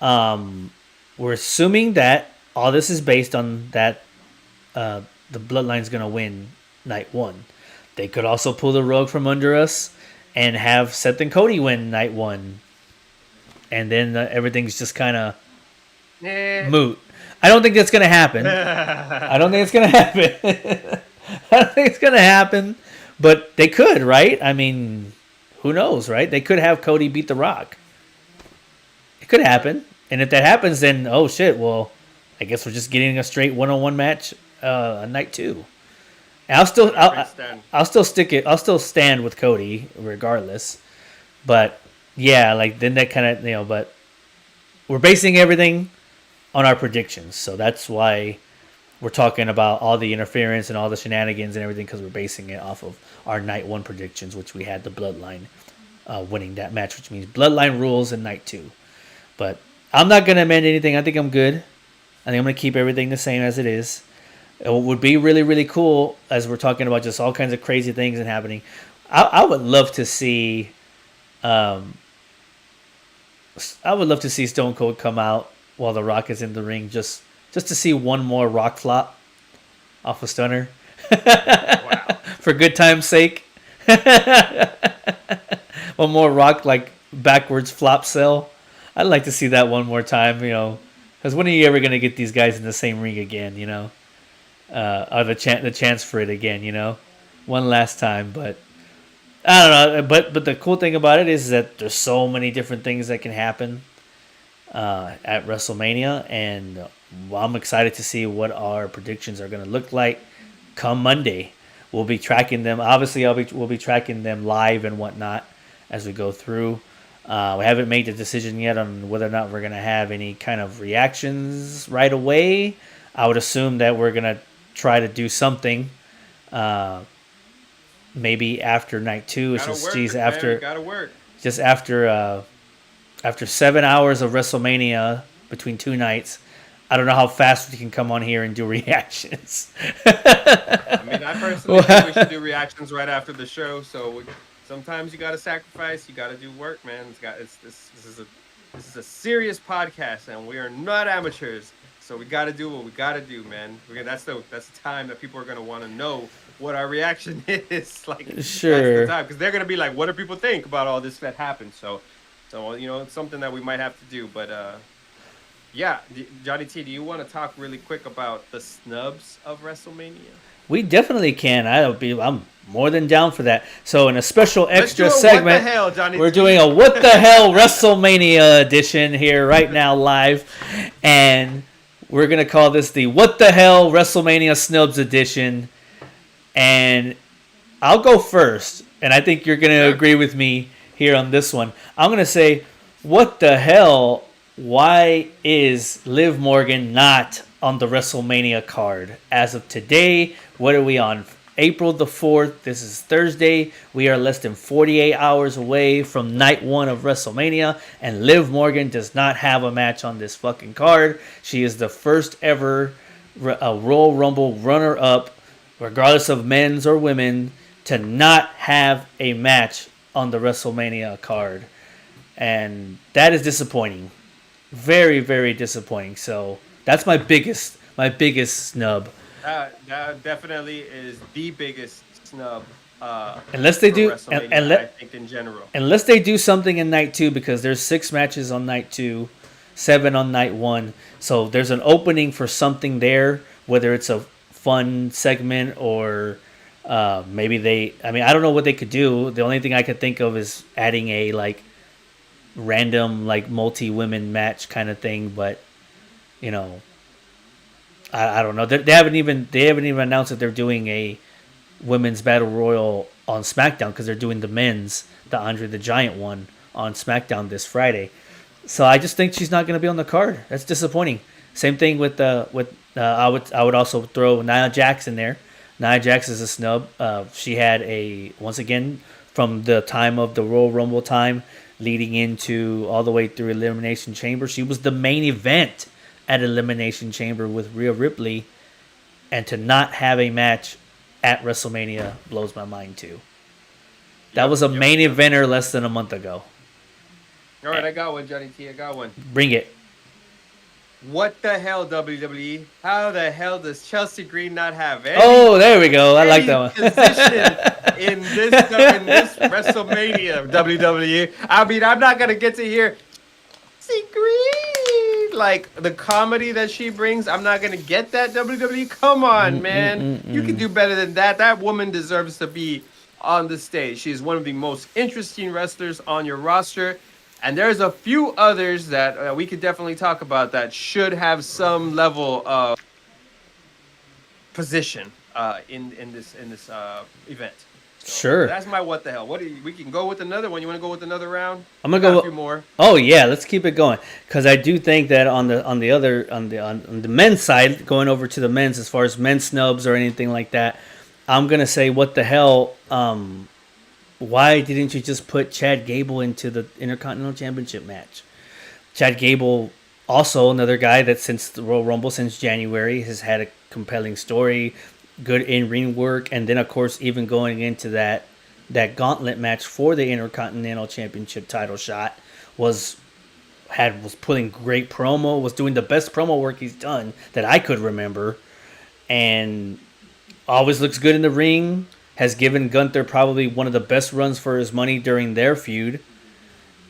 We're assuming that all this is based on that the Bloodline's going to win night one. They could also pull the rug from under us and have Seth and Cody win night one. And then everything's just kind of moot. I don't think that's going to happen. I don't think it's going to happen. I don't think it's going to happen. But they could, right? I mean, who knows, right? They could have Cody beat The Rock. It could happen. And if that happens, then, oh, shit, well, I guess we're just getting a straight one-on-one match on night two. And I'll still stick it. I'll still stand with Cody regardless. But yeah, like then that kind of but we're basing everything on our predictions, so that's why we're talking about all the interference and all the shenanigans and everything because we're basing it off of our night one predictions, which we had the Bloodline winning that match, which means Bloodline rules in night two. But I'm not gonna amend anything. I think I'm good. I think I'm gonna keep everything the same as it is. It would be really, really cool as we're talking about just all kinds of crazy things and happening. I would love to see, Stone Cold come out while The Rock is in the ring, just to see one more Rock flop off a stunner. Wow! For good time's sake, one more Rock like backwards flop sell. I'd like to see that one more time, because when are you ever gonna get these guys in the same ring again, or the chance for it again, one last time. But I don't know. But the cool thing about it is that there's so many different things that can happen at WrestleMania, and I'm excited to see what our predictions are going to look like come Monday. We'll be tracking them. Obviously, we'll be tracking them live and whatnot as we go through. We haven't made the decision yet on whether or not we're going to have any kind of reactions right away. I would assume that we're going to try to do something maybe after night two. It's just after 7 hours of WrestleMania between two nights. I don't know how fast we can come on here and do reactions. I personally think we should do reactions right after the show. So sometimes you got to sacrifice. You got to do work, man. This is a serious podcast, and we are not amateurs. So we got to do what we got to do, man. That's the time that people are going to want to know what our reaction is. Like, sure. That's the time, because they're going to be like, what do people think about all this that happened? So it's something that we might have to do. But yeah, Johnny T, do you want to talk really quick about the snubs of WrestleMania? We definitely can. I'm more than down for that. So in a special extra segment, what the hell, Johnny we're T? doing a What the Hell WrestleMania edition here right now live, and we're going to call this the What the Hell WrestleMania Snubs edition. And I'll go first, and I think you're going to agree with me here on this one. I'm going to say, what the hell? Why is Liv Morgan not on the WrestleMania card? As of today, what are we on? April the 4th. This is Thursday. We are less than 48 hours away from night one of WrestleMania, and Liv Morgan does not have a match on this fucking card. She is the first ever Royal Rumble runner-up, regardless of men's or women, to not have a match on the WrestleMania card. And that is disappointing. Very, very disappointing. So that's my biggest snub. That definitely is the biggest snub. Unless they do, I think in general. Unless they do something in night two, because there's 6 matches on night two, 7 on night one. So there's an opening for something there, whether it's a fun segment or maybe I don't know what they could do. The only thing I could think of is adding a random multi-women match kind of thing, but I don't know. They haven't even announced that they're doing a women's battle royal on SmackDown, because they're doing the Andre the Giant one on SmackDown this Friday. So I just think she's not going to be on the card. That's disappointing. Same thing with I would also throw Nia Jax in there. Nia Jax is a snub. She had once again from the time of the Royal Rumble time leading into all the way through Elimination Chamber. She was the main event at Elimination Chamber with Rhea Ripley, and to not have a match at WrestleMania blows my mind too. That was a main eventer less than a month ago. All right, I got one, Johnny T. I got one. Bring it. What the hell, WWE? How the hell does Chelsea Green not have Oh, there we go. I like any that position one. in this WrestleMania, WWE? I mean, I'm not gonna get to hear Chelsea Green, like the comedy that she brings. I'm not gonna get that, WWE. Come on, man. You can do better than that. That woman deserves to be on the stage. She is one of the most interesting wrestlers on your roster. And there's a few others that we could definitely talk about that should have some level of position in this event. So Sure. that's my what the hell. We can go with another one. You want to go with another round? I'm gonna go a few more. Oh yeah, let's keep it going because I do think that on the men's side, going over to the men's as far as men's snubs or anything like that, I'm gonna say what the hell. Why didn't you just put Chad Gable into the Intercontinental Championship match? Chad Gable, also another guy that since the Royal Rumble, since January, has had a compelling story, good in-ring work, and then, of course, even going into that gauntlet match for the Intercontinental Championship title shot was putting great promo, was doing the best promo work he's done that I could remember, and always looks good in the ring. Has given Gunther probably one of the best runs for his money during their feud.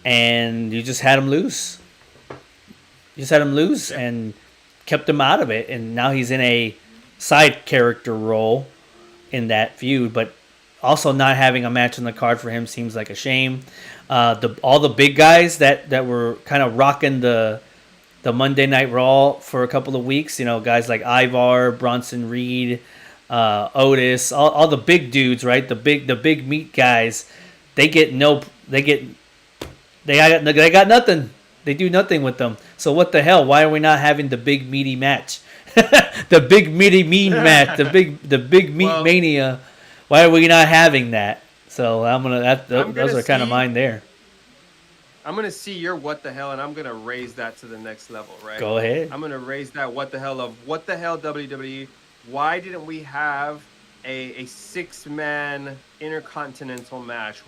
And you just had him loose. And kept him out of it. And now he's in a side character role in that feud. But also not having a match on the card for him seems like a shame. All the big guys that were kind of rocking the Monday Night Raw for a couple of weeks. You know, guys like Ivar, Bronson Reed, Otis, all the big dudes, right? The big meat guys, they got nothing. They do nothing with them. So what the hell? Why are we not having the big meaty match? The big meaty mean match, the big meat mania. Why are we not having that? So those are kind of mine there. I'm gonna see your what the hell, and I'm gonna raise that to the next level, right? Go ahead. I'm gonna raise that what the hell WWE. Why didn't we have a 6-man intercontinental match?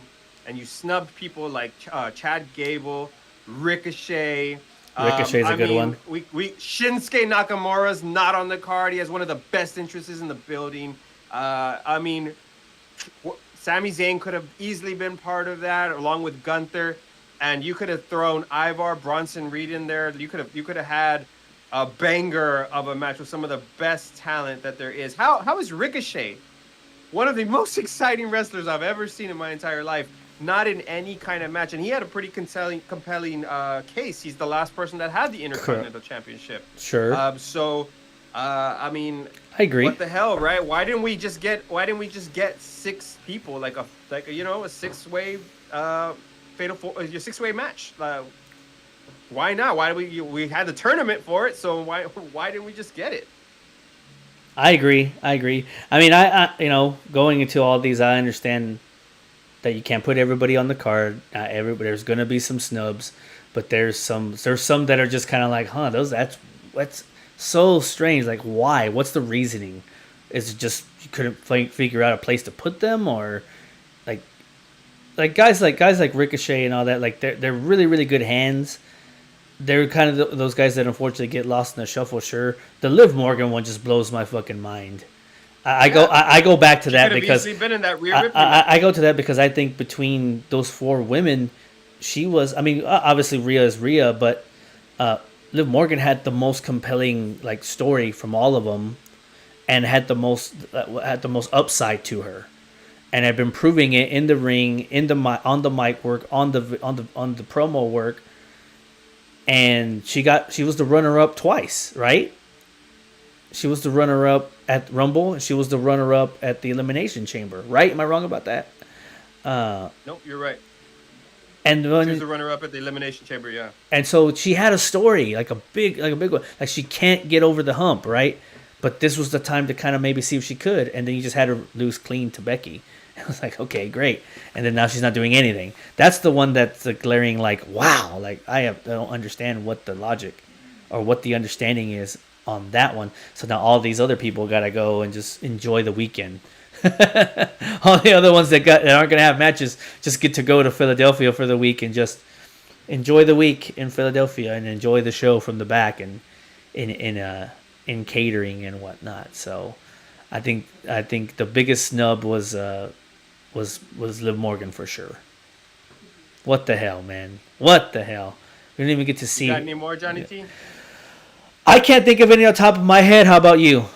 And you snubbed people like Chad Gable, Ricochet. Ricochet's a good one. Shinsuke Nakamura's not on the card. He has one of the best interests in the building. Sami Zayn could have easily been part of that, along with Gunther. And you could have thrown Ivar, Bronson Reed in there. You could have had a banger of a match with some of the best talent that there is. How is Ricochet, one of the most exciting wrestlers I've ever seen in my entire life, not in any kind of match? And he had a pretty compelling case. He's the last person that had the Intercontinental Championship. Sure. I mean, I agree. What the hell, right? Why didn't we just get 6 people, like a 6-way your 6-way match? Why not? Why do we had the tournament for it? So why didn't we just get it? I agree. I mean, I going into all these, I understand that you can't put everybody on the card. There's going to be some snubs, but there's some that are just kind of like, that's so strange. Like, why? What's the reasoning? Is it just you couldn't figure out a place to put them, or like guys like Ricochet and all that? Like they're really, really good hands. They're kind of those guys that unfortunately get lost in the shuffle. Sure, the Liv Morgan one just blows my fucking mind. I go back to that because been in that I go to that because I think between those 4 women, she was. I mean, obviously Rhea is Rhea, but Liv Morgan had the most compelling story from all of them, and had the most upside to her, and had been proving it in the ring, on the mic work, on the promo work. And she was the runner-up twice, right? She was the runner-up at Rumble, and she was the runner-up at the Elimination Chamber, right? Am I wrong about that? Nope, you're right. And she was the runner-up at the Elimination Chamber, yeah. And so she had a story, like a big one. Like she can't get over the hump, right? But this was the time to kind of maybe see if she could, and then you just had her lose clean to Becky. I was like, okay, great. And then now she's not doing anything. That's the one that's the glaring, wow. I don't understand what the logic or what the understanding is on that one. So now all these other people got to go and just enjoy the weekend. All the other ones that aren't going to have matches just get to go to Philadelphia for the week and just enjoy the week in Philadelphia and enjoy the show from the back and in catering and whatnot. So I think the biggest snub was Liv Morgan for sure. What the hell, man? What the hell? We didn't even get to see. You got any more, Johnny T? I can't think of any on top of my head. How about you?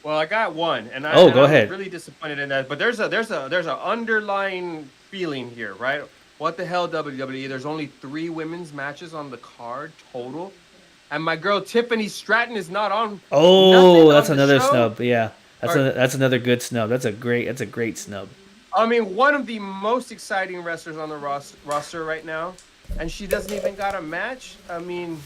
Well, I got one, and go ahead. I'm really disappointed in that. But there's a underlying feeling here, right? What the hell, WWE? There's only 3 women's matches on the card total, and my girl Tiffany Stratton is not on. Oh, that's another show. snub. Yeah, that's another good snub. That's a great snub. I mean, one of the most exciting wrestlers on the roster right now, and she doesn't even got a match. I mean,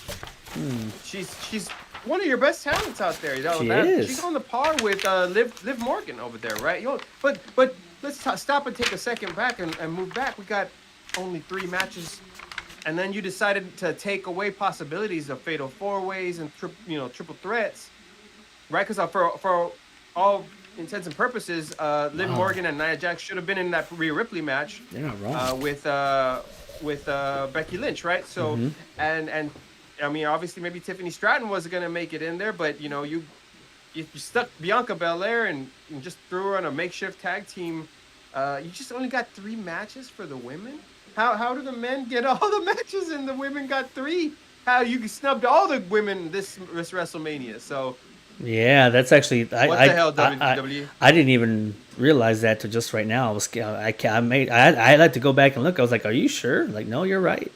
she's one of your best talents out there. You know, she is. She's on the par with Liv Morgan over there, right? You know, but let's stop and take a second back and move back. We got only 3 matches, and then you decided to take away possibilities of fatal 4-ways and triple threats, right? Because for all intents and purposes, Liv Morgan and Nia Jax should have been in that Rhea Ripley match. You're not wrong. With Becky Lynch, right? So and I mean, obviously maybe Tiffany Stratton was gonna make it in there, but you stuck Bianca Belair and just threw her on a makeshift tag team. You just only got 3 matches for the women. How do the men get all the matches and the women got 3? How you snubbed all the women this WrestleMania? So. Yeah, that's actually. What the hell, WWE? I didn't even realize that till just right now. I had to go back and look. I was like, "Are you sure?" Like, no, you're right.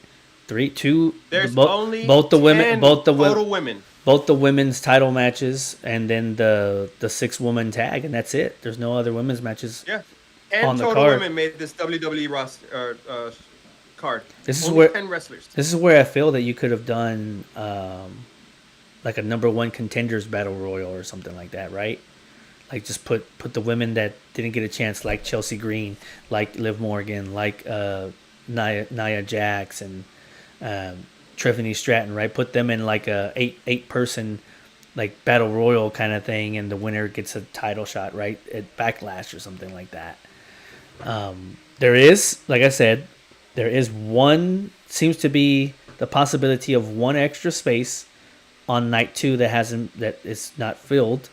3, 2. There's only both the women, total women, both the women's title matches, and then the 6-woman tag, and that's it. There's no other women's matches. Yeah, and on the total card. women made this WWE roster card. This is only where 10 wrestlers. This is where I feel that you could have done. Like a number 1 contenders battle royal or something like that, right? Like just put the women that didn't get a chance, like Chelsea Green, like Liv Morgan, like Nia Jax and Tiffany Stratton, right? Put them in like a 8 person like battle royal kind of thing, and the winner gets a title shot, right? At Backlash or something like that. There is, like I said, seems to be the possibility of 1 extra space on night 2 that is not filled,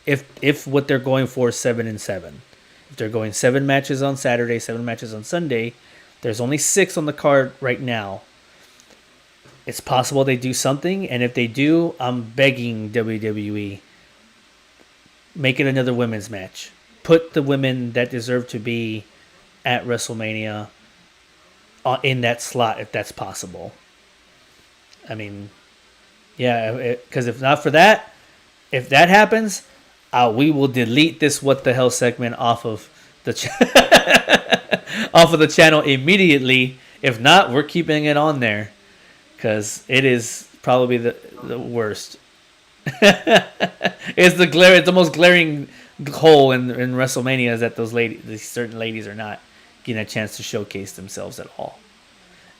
if what they're going for is 7 and 7. If they're going 7 matches on Saturday, 7 matches on Sunday, there's only 6 on the card right now. It's possible they do something, and if they do, I'm begging WWE, make it another women's match. Put the women that deserve to be at WrestleMania in that slot if that's possible. I mean, yeah, because if not for that, if that happens, we will delete this "What the Hell" segment off of the off of the channel immediately. If not, we're keeping it on there because it is probably the worst. It's the most glaring hole in WrestleMania is that these certain ladies are not getting a chance to showcase themselves at all.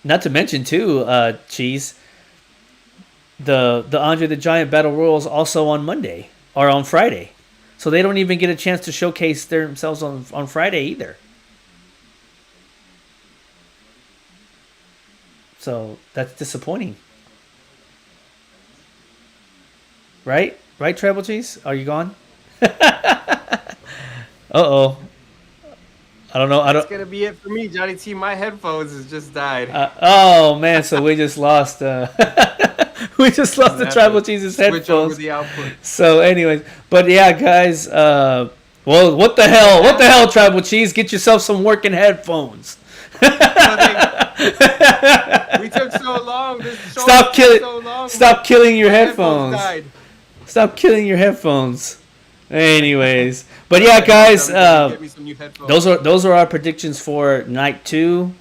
Not to mention too, Cheese. The Andre the Giant Battle Royal is also on Monday or on Friday. So they don't even get a chance to showcase themselves on Friday either. So that's disappointing. Right? Right, Treble Cheese? Are you gone? Uh-oh. I don't know. That's going to be it for me, Johnny T. My headphones has just died. Oh, man. So we just lost... we just lost the Tribal Cheese's headphones. Switch over the output. So, anyways, but yeah, guys. Well, what the hell? What the hell, Tribal Cheese? Get yourself some working headphones. We took so long. Stop killing your headphones. Stop killing your headphones. Anyways, but yeah, guys. Those are our predictions for night 2.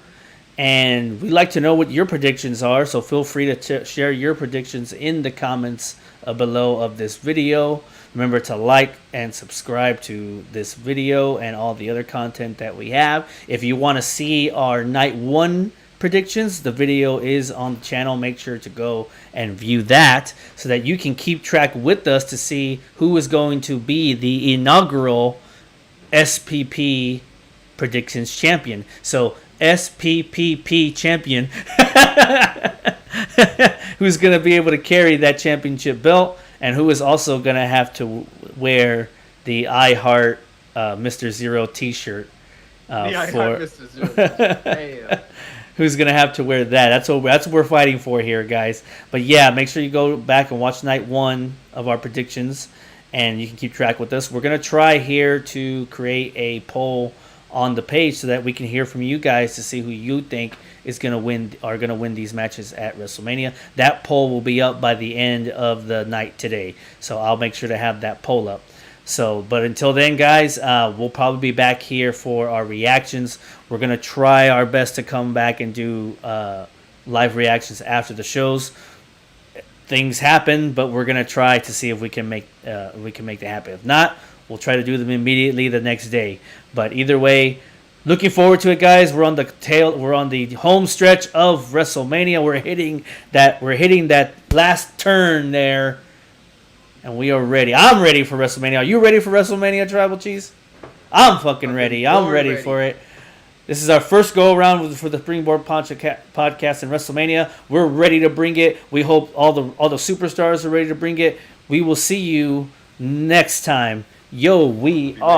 And we'd like to know what your predictions are, so feel free to share your predictions in the comments below of this video. Remember to like and subscribe to this video and all the other content that we have. If you want to see our night 1 predictions, the video is on the channel. Make sure to go and view that so that you can keep track with us to see who is going to be the inaugural SPP predictions champion. So SPPP champion, who's going to be able to carry that championship belt, and who is also going to have to wear the I Heart Mr. Zero T-shirt. Mr. Zero. Who's going to have to wear that. That's what we're fighting for here, guys. But yeah, make sure you go back and watch night 1 of our predictions, and you can keep track with us. We're going to try here to create a poll on the page so that we can hear from you guys to see who you think is going to win these matches at WrestleMania. That poll will be up by the end of the night today, so I'll make sure to have that poll up. So, but until then, guys, we'll probably be back here for our reactions. We're going to try our best to come back and do live reactions after the shows. Things happen, but we're going to try to see if we can make that happen. If not, we'll try to do them immediately the next day. But either way, looking forward to it, guys. We're on the home stretch of WrestleMania. We're hitting that last turn there. And we are ready. I'm ready for WrestleMania. Are you ready for WrestleMania, Tribal Cheese? I'm fucking ready. I'm ready for it. This is our first go around for the Springboard Plancha Podcast in WrestleMania. We're ready to bring it. We hope all the superstars are ready to bring it. We will see you next time. Yo, we are.